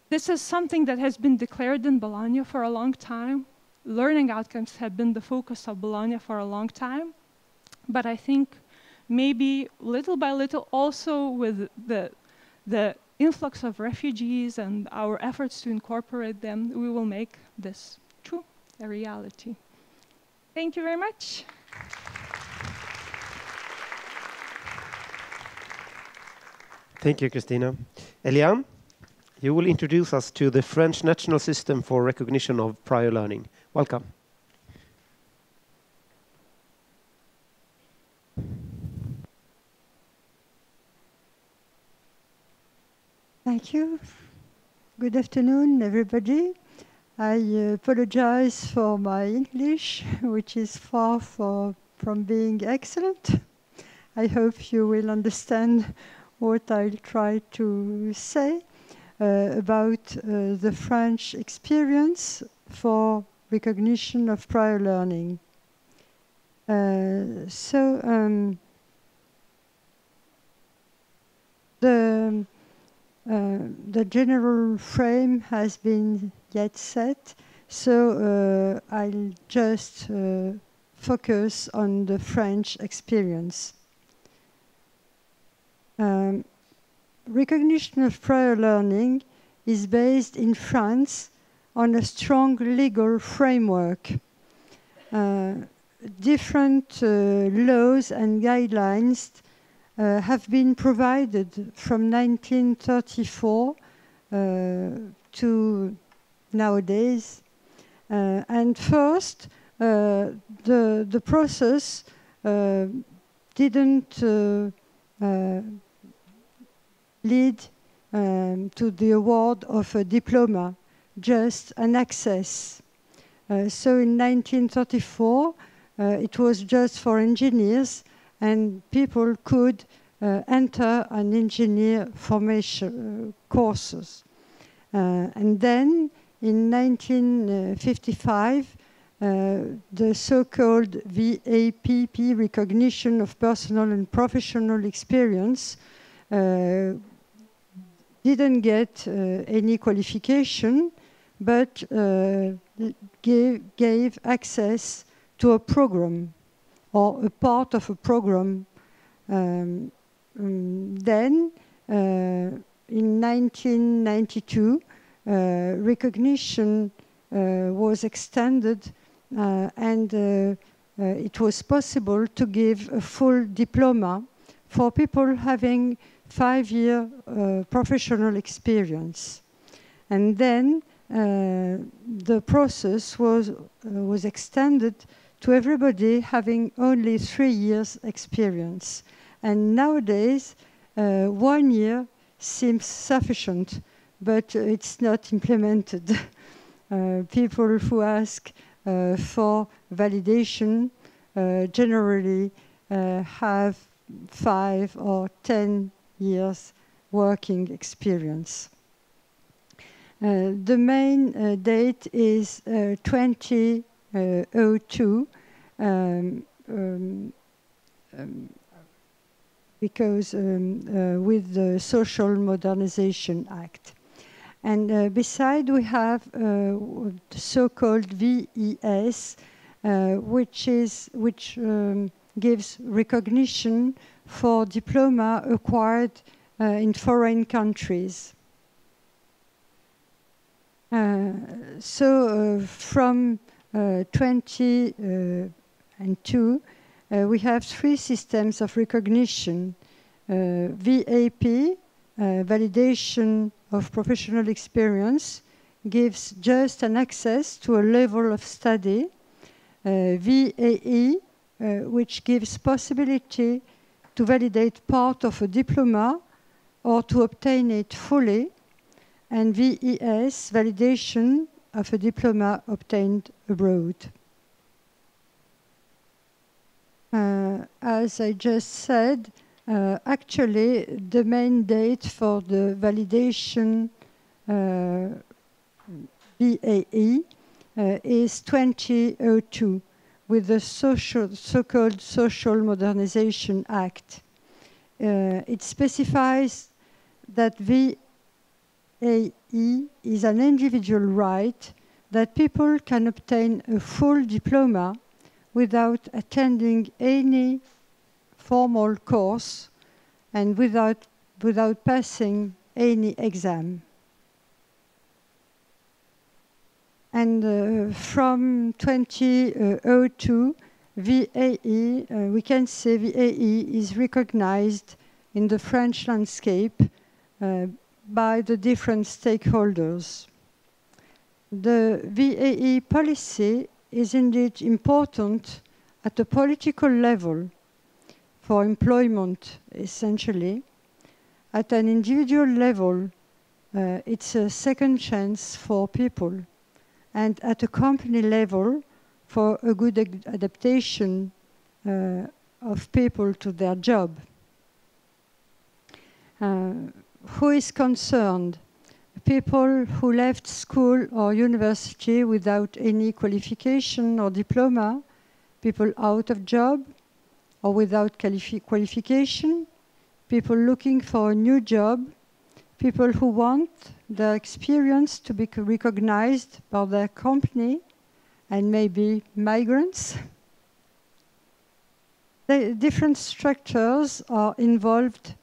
S4: this is something that has been declared in Bologna for a long time. Learning outcomes have been the focus of Bologna for a long time. But I think maybe little by little also with the influx of refugees and our efforts to incorporate them, we will make this true, a reality. Thank you very much.
S1: Thank you, Kristina. Eliane, you will introduce us to the French National System for Recognition of Prior Learning. Welcome.
S5: Thank you. Good afternoon, everybody. I apologize for my English, which is far from being excellent. I hope you will understand what I'll try to say about the French experience for recognition of prior learning. The general frame has been yet set, so I'll just focus on the French experience. Recognition of prior learning is based in France on a strong legal framework. Different laws and guidelines have been provided from 1934 to nowadays. And first, the process didn't lead to the award of a diploma, just an access. So in 1934, it was just for engineers, and people could enter an engineer formation courses. And then in 1955, the so-called VAPP, recognition of personal and professional experience, didn't get any qualification, but gave access to a program or a part of a program. Then in 1992, recognition was extended and it was possible to give a full diploma for people having 5-year professional experience. And then the process was extended to everybody having only 3 years experience. And nowadays, 1 year seems sufficient, but it's not implemented. People who ask for validation generally have 5 or 10 years working experience. The main date is 2002, because with the Social Modernization Act. And beside we have the so-called VES, which gives recognition for diploma acquired in foreign countries. From 2002, we have 3 systems of recognition. VAP, validation of professional experience, gives just an access to a level of study. VAE, which gives possibility to validate part of a diploma or to obtain it fully. And VES, validation of a diploma obtained abroad. As I just said, actually the main date for the validation VAE is 2002 with the so-called Social Modernization Act. It specifies that VAE is an individual right that people can obtain a full diploma without attending any formal course and without passing any exam. And from 2002, VAE, we can say VAE is recognized in the French landscape by the different stakeholders. The VAE policy is indeed important at a political level for employment, essentially. At an individual level, it's a second chance for people. And at a company level, for a good adaptation of people to their job. Who is concerned? People who left school or university without any qualification or diploma, people out of job or without qualification, people looking for a new job, people who want their experience to be recognized by their company, and maybe migrants. The different structures are involved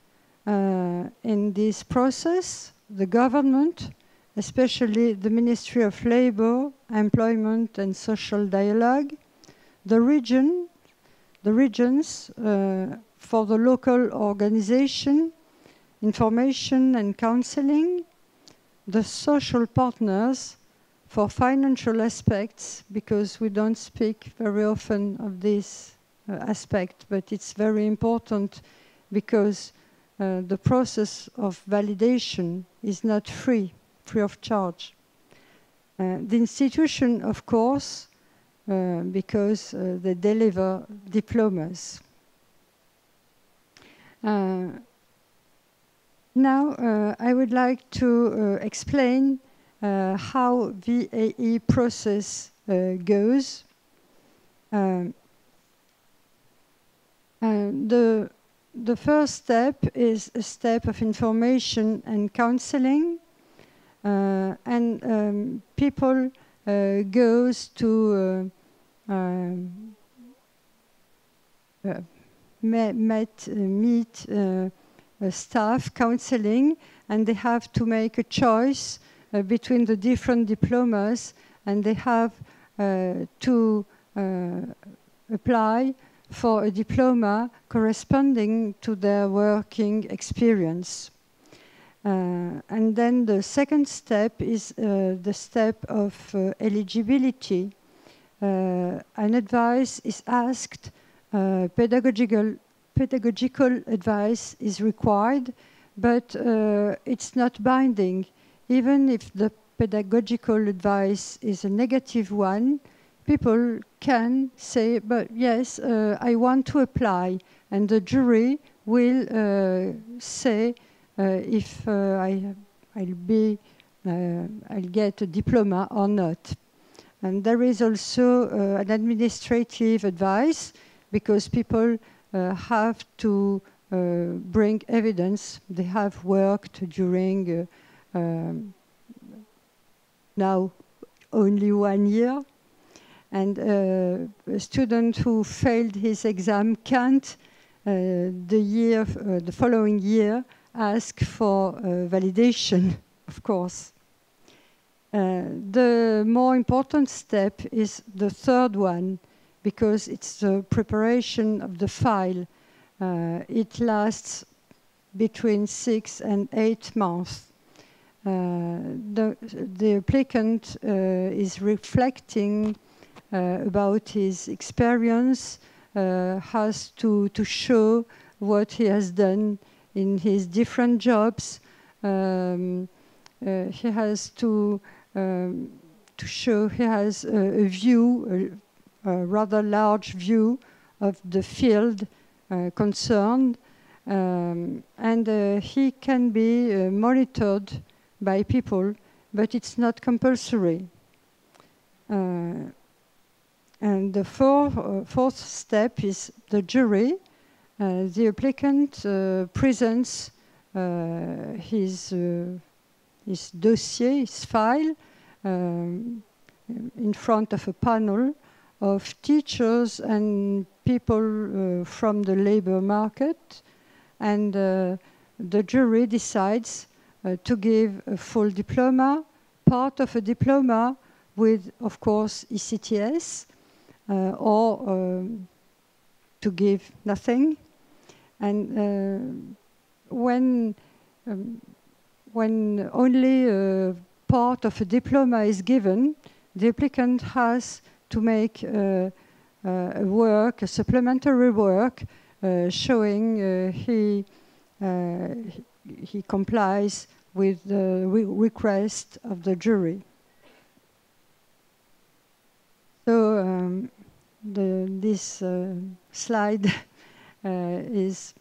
S5: in this process. The government, especially the Ministry of Labor, Employment and Social Dialogue, the regions for the local organization, information and counseling, the social partners for financial aspects, because we don't speak very often of this aspect, but it's very important because the process of validation is not free of charge. The institution, of course, because they deliver diplomas. Now, I would like to explain how VAE process goes. The first step is a step of information and counseling, and people goes to meet staff counseling, and they have to make a choice between the different diplomas, and they have to apply for a diploma corresponding to their working experience. And then the second step is the step of eligibility. An advice is asked, pedagogical advice is required, but it's not binding. Even if the pedagogical advice is a negative one, people can say, but yes, I want to apply, and the jury will say if I'll get a diploma or not. And there is also an administrative advice, because people have to bring evidence. They have worked during now only 1 year. And a student who failed his exam can't the following year ask for validation, of course. The more important step is the third one, because it's the preparation of the file. It lasts between 6 and 8 months. The applicant is reflecting about his experience, has to show what he has done in his different jobs. He has to show he has a view, a rather large view of the field concerned, and he can be monitored by people, but it's not compulsory. And the fourth step is the jury. The applicant presents his dossier, his file, in front of a panel of teachers and people from the labor market, and the jury decides to give a full diploma, part of a diploma with, of course, ECTS, or to give nothing. And when only part of a diploma is given, the applicant has to make a supplementary work, showing he complies with the request of the jury. So this slide is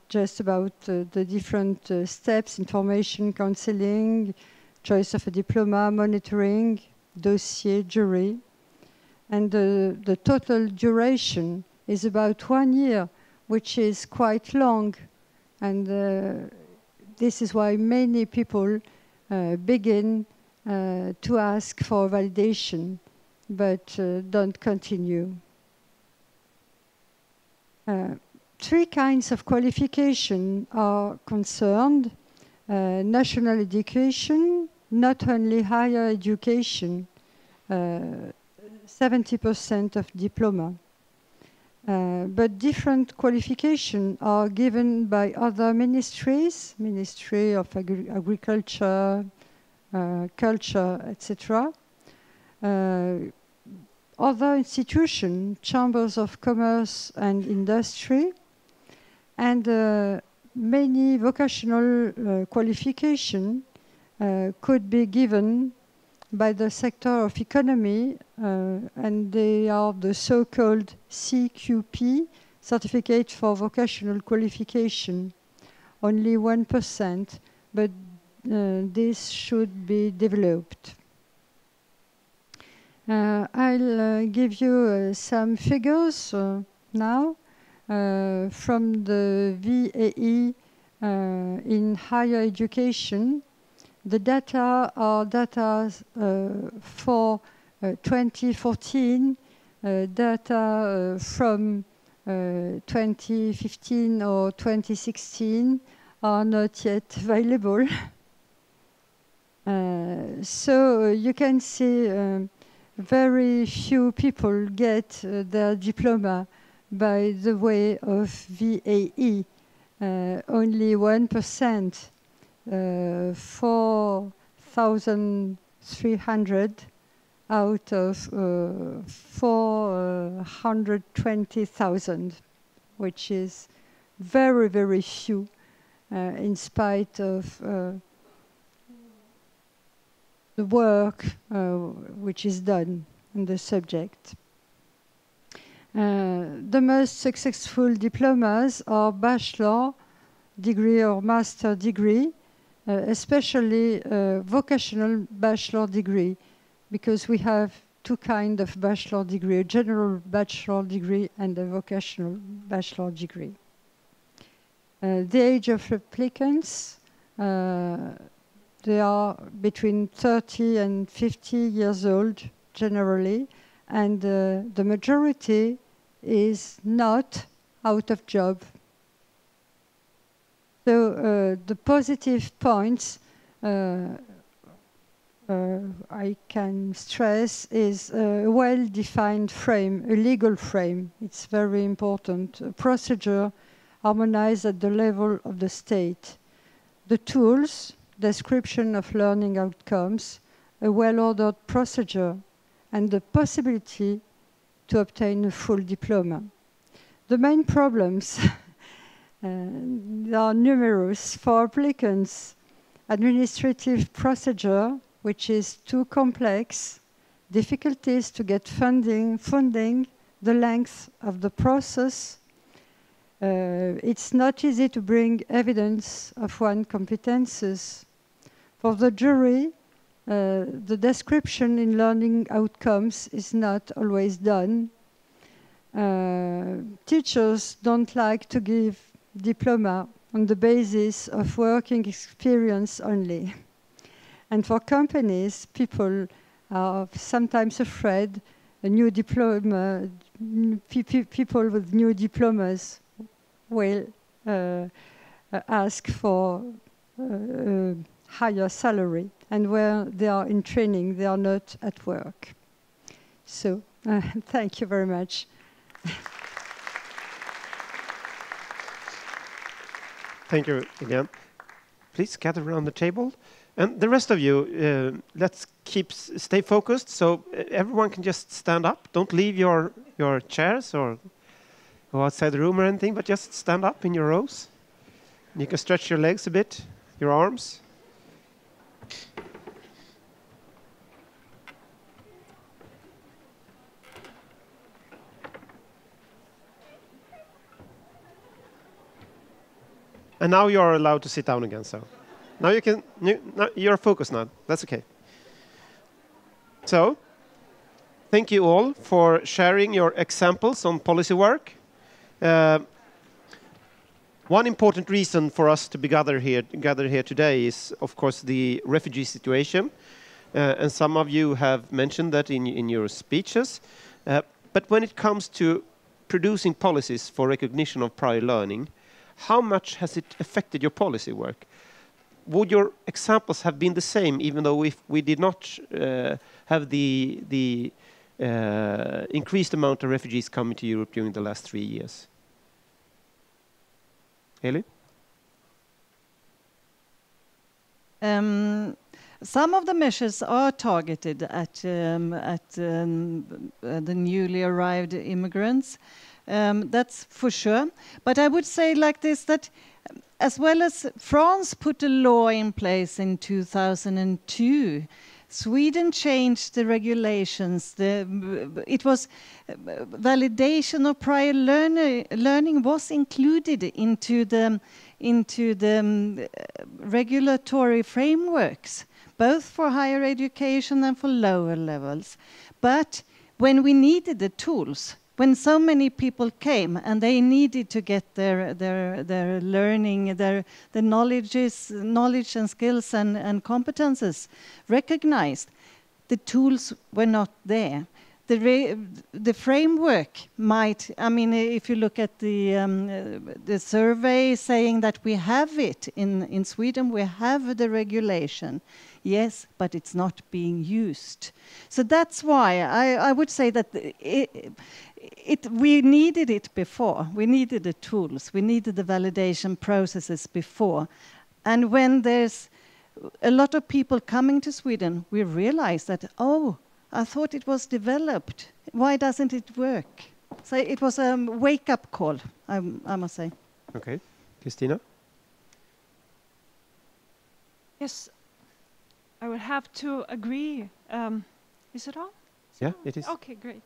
S5: just about the different steps: information, counseling, choice of a diploma, monitoring, dossier, jury. And the total duration is about 1 year, which is quite long. And this is why many people begin to ask for validation, but don't continue. 3 kinds of qualification are concerned: national education, not only higher education, 70% of diploma. But different qualifications are given by other ministries, Ministry of Agriculture, Culture, etc. Other institutions, chambers of commerce and industry, and many vocational qualifications could be given by the sector of economy, and they are the so-called CQP, Certificate for Vocational Qualification. Only 1%, but this should be developed. I'll give you some figures now from the VAE in higher education. The data are data for 2014, data from 2015 or 2016 are not yet available. So you can see very few people get their diploma by the way of VAE. Only 1%, 4,300 out of 420,000, which is very, very few in spite of the work which is done in the subject. The most successful diplomas are bachelor degree or master degree, especially vocational bachelor degree, because we have two kinds of bachelor degree, a general bachelor degree and a vocational bachelor degree. The age of applicants, they are between 30 and 50 years old generally, and the majority is not out of job. So the positive points I can stress is a well-defined frame, a legal frame. It's very important. A procedure harmonized at the level of the state. The tools, description of learning outcomes, a well-ordered procedure, and the possibility to obtain a full diploma. The main problems are numerous. For applicants, administrative procedure, which is too complex, difficulties to get funding, the length of the process. It's not easy to bring evidence of one's competences. For the jury, the description in learning outcomes is not always done. Teachers don't like to give diploma on the basis of working experience only. And for companies, people are sometimes afraid a new diploma, people with new diplomas will ask for higher salary, and where they are in training, they are not at work. So, thank you very much.
S1: Thank you again. Please gather around the table. And the rest of you, let's stay focused, so everyone can just stand up. Don't leave your chairs or go outside the room or anything, but just stand up in your rows. You can stretch your legs a bit, your arms. And now you're allowed to sit down again, so. Now you can, you're focused now. That's okay. So, thank you all for sharing your examples on policy work. One important reason for us to be gathered here today is, of course, the refugee situation. And some of you have mentioned that in your speeches. But when it comes to producing policies for recognition of prior learning, how much has it affected your policy work? Would your examples have been the same, even though if we did not have the increased amount of refugees coming to Europe during the last 3 years? Elin?
S3: Some of the measures are targeted at the newly arrived immigrants. That's for sure. But I would say like this, that as well as France put a law in place in 2002, Sweden changed the regulations. It was validation of prior learning was included into the regulatory frameworks, both for higher education and for lower levels. But when we needed the tools, when so many people came and they needed to get their learning, their knowledge and skills and competences recognized, the tools were not there. the framework might, I mean, if you look at the survey saying that we have it in Sweden, we have the regulation. Yes, but it's not being used. So that's why I would say that we needed it before. We needed the tools. We needed the validation processes before. And when there's a lot of people coming to Sweden, we realize that, oh, I thought it was developed. Why doesn't it work? So it was a wake-up call, I must say.
S1: Okay. Kristina?
S4: Yes, I would have to agree. Is it on?
S1: Yeah, it is.
S4: Okay, great.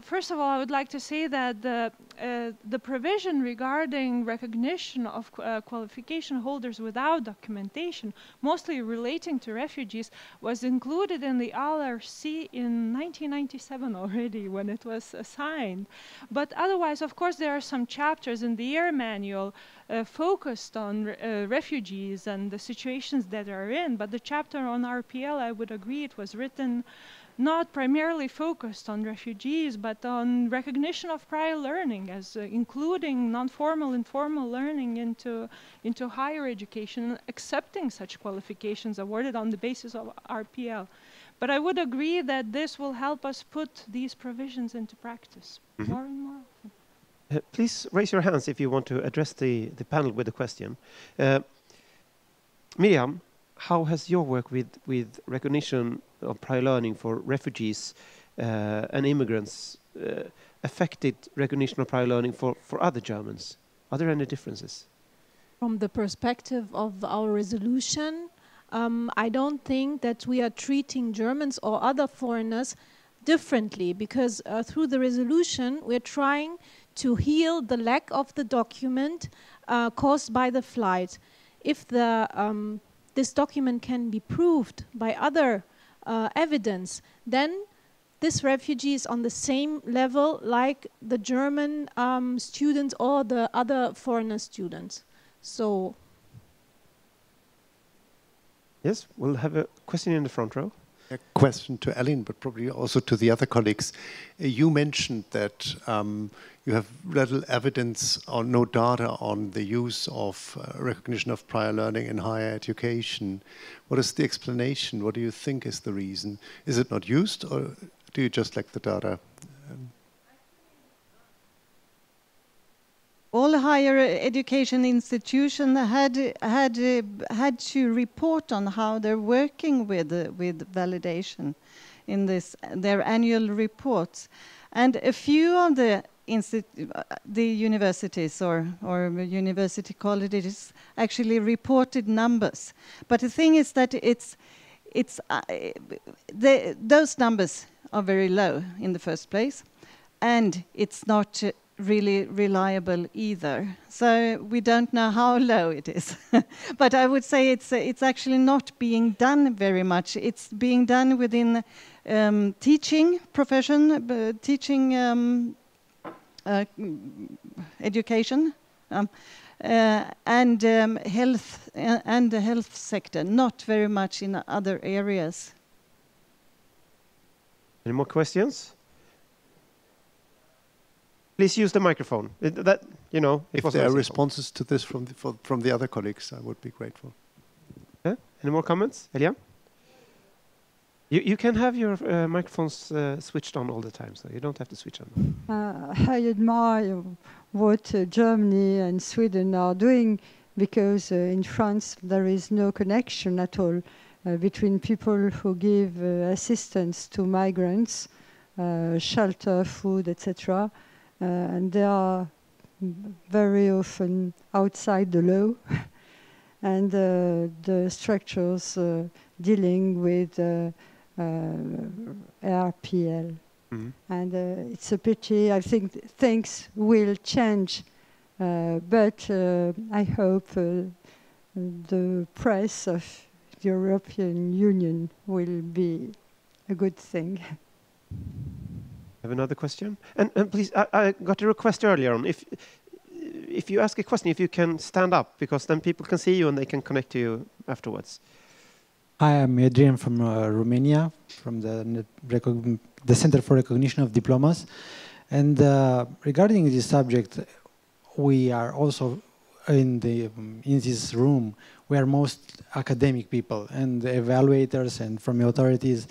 S4: First of all, I would like to say that the provision regarding recognition of qualification holders without documentation, mostly relating to refugees, was included in the LRC in 1997 already, when it was signed. But otherwise, of course, there are some chapters in the year manual focused on refugees and the situations that are in. But the chapter on RPL, I would agree, it was written not primarily focused on refugees, but on recognition of prior learning, as including non-formal and formal learning into higher education, and accepting such qualifications awarded on the basis of RPL. But I would agree that this will help us put these provisions into practice more and more often.
S1: Please raise your hands if you want to address the panel with a question. Miriam, how has your work with recognition of prior learning for refugees and immigrants affected recognition of prior learning for other Germans? Are there any differences?
S2: From the perspective of our resolution, I don't think that we are treating Germans or other foreigners differently, because through the resolution we're trying to heal the lack of the document caused by the flight. If this document can be proved by other evidence, then this refugee is on the same level like the German students or the other foreigner students. So,
S1: yes, we'll have a question in the front row.
S6: A question to Elin, but probably also to the other colleagues. You mentioned that you have little evidence or no data on the use of recognition of prior learning in higher education. What is the explanation? What do you think is the reason? Is it not used, or do you just lack the data?
S3: All higher education institutions had to report on how they're working with validation in their annual reports, and a few of the universities or university colleges actually reported numbers. But the thing is that those numbers are very low in the first place, and it's not really reliable either. So we don't know how low it is. But I would say it's actually not being done very much. It's being done within teaching profession, teaching education, and health and the health sector. Not very much in other areas.
S1: Any more questions? Please use the microphone. If there
S6: are responses to this from the other colleagues, I would be grateful.
S1: Any more comments, Eliane? You can have your microphones switched on all the time, so you don't have to switch on.
S5: I admire what Germany and Sweden are doing, because in France there is no connection at all between people who give assistance to migrants, shelter, food, etc. And they are very often outside the law, and the structures dealing with RPL. And it's a pity. I think things will change, but I hope the press of the European Union will be a good thing.
S1: Have another question? And please, I got a request earlier on. If you ask a question, if you can stand up, because then people can see you and they can connect to you afterwards.
S7: Hi, I'm Adrian from Romania, from the Center for Recognition of Diplomas. And regarding this subject, we are also in this room, we are most academic people and evaluators and from authorities.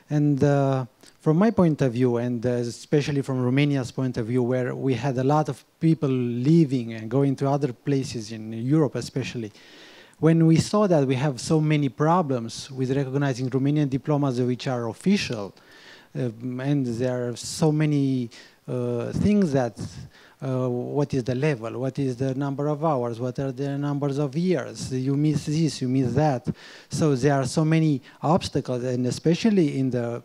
S7: And from my point of view, and especially from Romania's point of view, where we had a lot of people leaving and going to other places in Europe especially, when we saw that we have so many problems with recognizing Romanian diplomas which are official, and there are so many things that what is the level, what is the number of hours, what are the numbers of years, you miss this, you miss that. So there are so many obstacles, and especially in the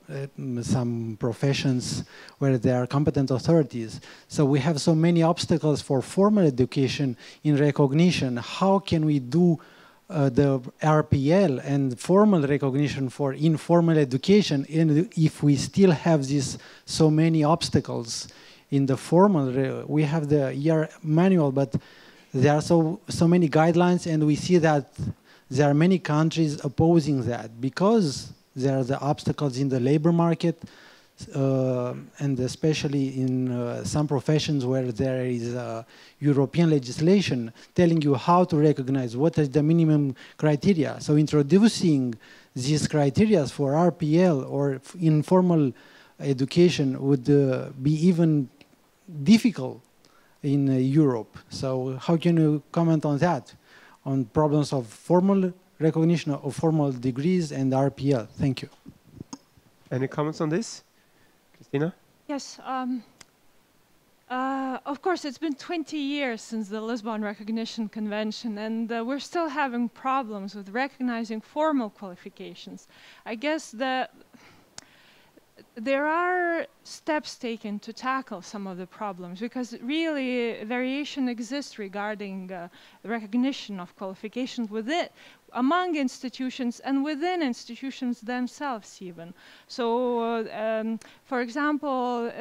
S7: some professions where there are competent authorities. So we have so many obstacles for formal education in recognition. How can we do the RPL and formal recognition for informal education, and if we still have these so many obstacles in the formal? We have the year manual, but there are so many guidelines, and we see that there are many countries opposing that because there are the obstacles in the labor market, and especially in some professions where there is European legislation telling you how to recognize what is the minimum criteria. So introducing these criteria for RPL or informal education would be even difficult in Europe. So how can you comment on that, on problems of formal recognition of formal degrees and RPL? Thank you.
S1: Any comments on this? Kristina?
S4: Yes. Of course, it's been 20 years since the Lisbon Recognition Convention, and we're still having problems with recognizing formal qualifications. I guess that there are steps taken to tackle some of the problems, because really variation exists regarding recognition of qualifications among institutions and within institutions themselves even. So, for example,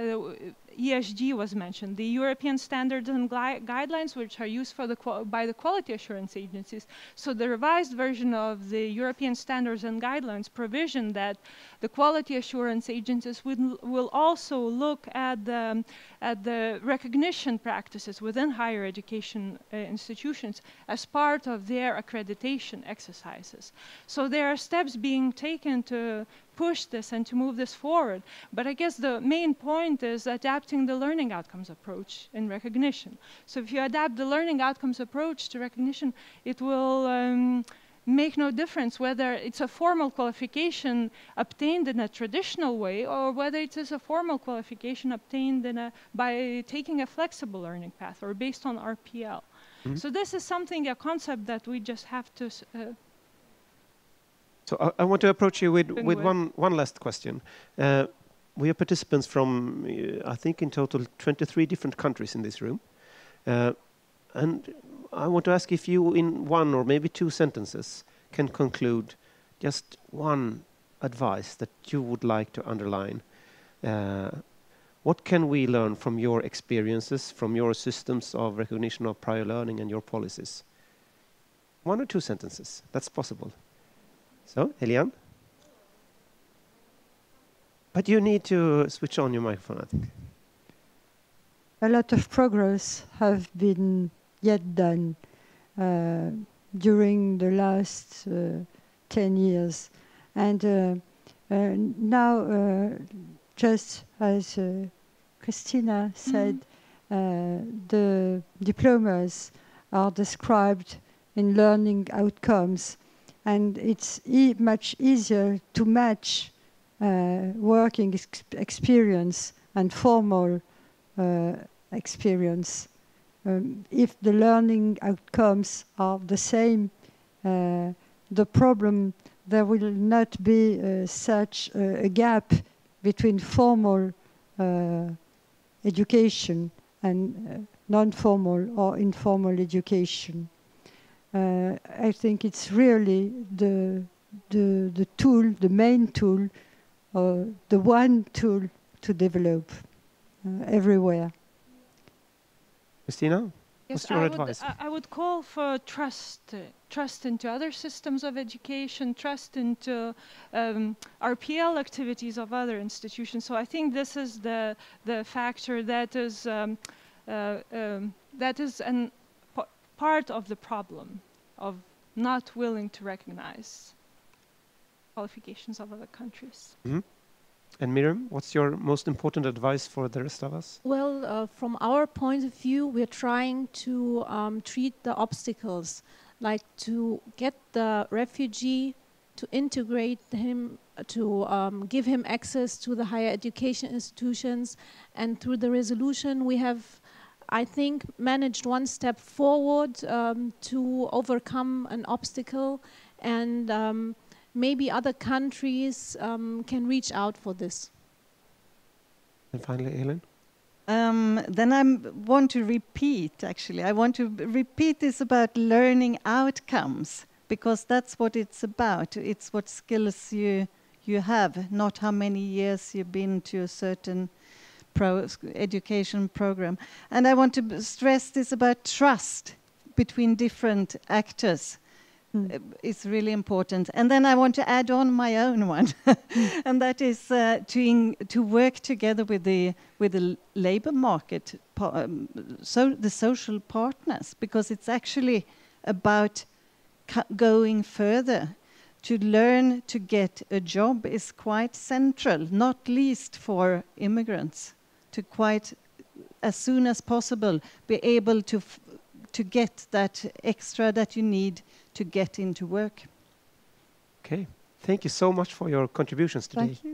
S4: ESG was mentioned, the European standards and guidelines which are used for by the quality assurance agencies. So the revised version of the European standards and guidelines provision that the quality assurance agencies will also look at the recognition practices within higher education institutions as part of their accreditation exercises. So there are steps being taken to push this and to move this forward. But I guess the main point is adapting the learning outcomes approach in recognition. So if you adapt the learning outcomes approach to recognition, it will make no difference whether it's a formal qualification obtained in a traditional way or whether it is a formal qualification obtained by taking a flexible learning path or based on RPL. Mm-hmm. So this is a concept that we just have to...
S1: So I want to approach you with one last question. We have participants from, I think in total, 23 different countries in this room. And I want to ask if you, in one or maybe two sentences, can conclude just one advice that you would like to underline. What can we learn from your experiences, from your systems of recognition of prior learning and your policies? One or two sentences, that's possible. So, Eliane? But you need to switch on your microphone, I think.
S5: A lot of progress have been yet done during the last 10 years. And now, just as Kristina said, the diplomas are described in learning outcomes, and it's much easier to match working experience and formal experience. If the learning outcomes are the same, the problem, there will not be such a gap between formal education and non-formal or informal education. I think it's really the tool, the main tool, the one tool to develop everywhere.
S1: Kristina? What's your advice?
S4: I would call for trust into other systems of education, trust into RPL activities of other institutions. So I think this is the factor that is part of the problem of not willing to recognize qualifications of other countries.
S1: Mm-hmm. And Miriam, what's your most important advice for the rest of us?
S2: Well, from our point of view, we're trying to treat the obstacles, like to get the refugee, to integrate him, to give him access to the higher education institutions. And through the resolution, we have, I think, managed one step forward to overcome an obstacle, and maybe other countries can reach out for this.
S1: And finally, Elin?
S3: Then I want to repeat, actually. I want to repeat this about learning outcomes, because that's what it's about. It's what skills you have, not how many years you've been to a certain education program. And I want to stress this about trust between different actors. It's really important. And then I want to add on my own one, and that is to work together with the labor market, so the social partners, because it's actually about going further. To learn to get a job is quite central, not least for immigrants, to quite as soon as possible be able to get that extra that you need to get into work.
S1: Okay. Thank you so much for your contributions today.
S3: Thank you.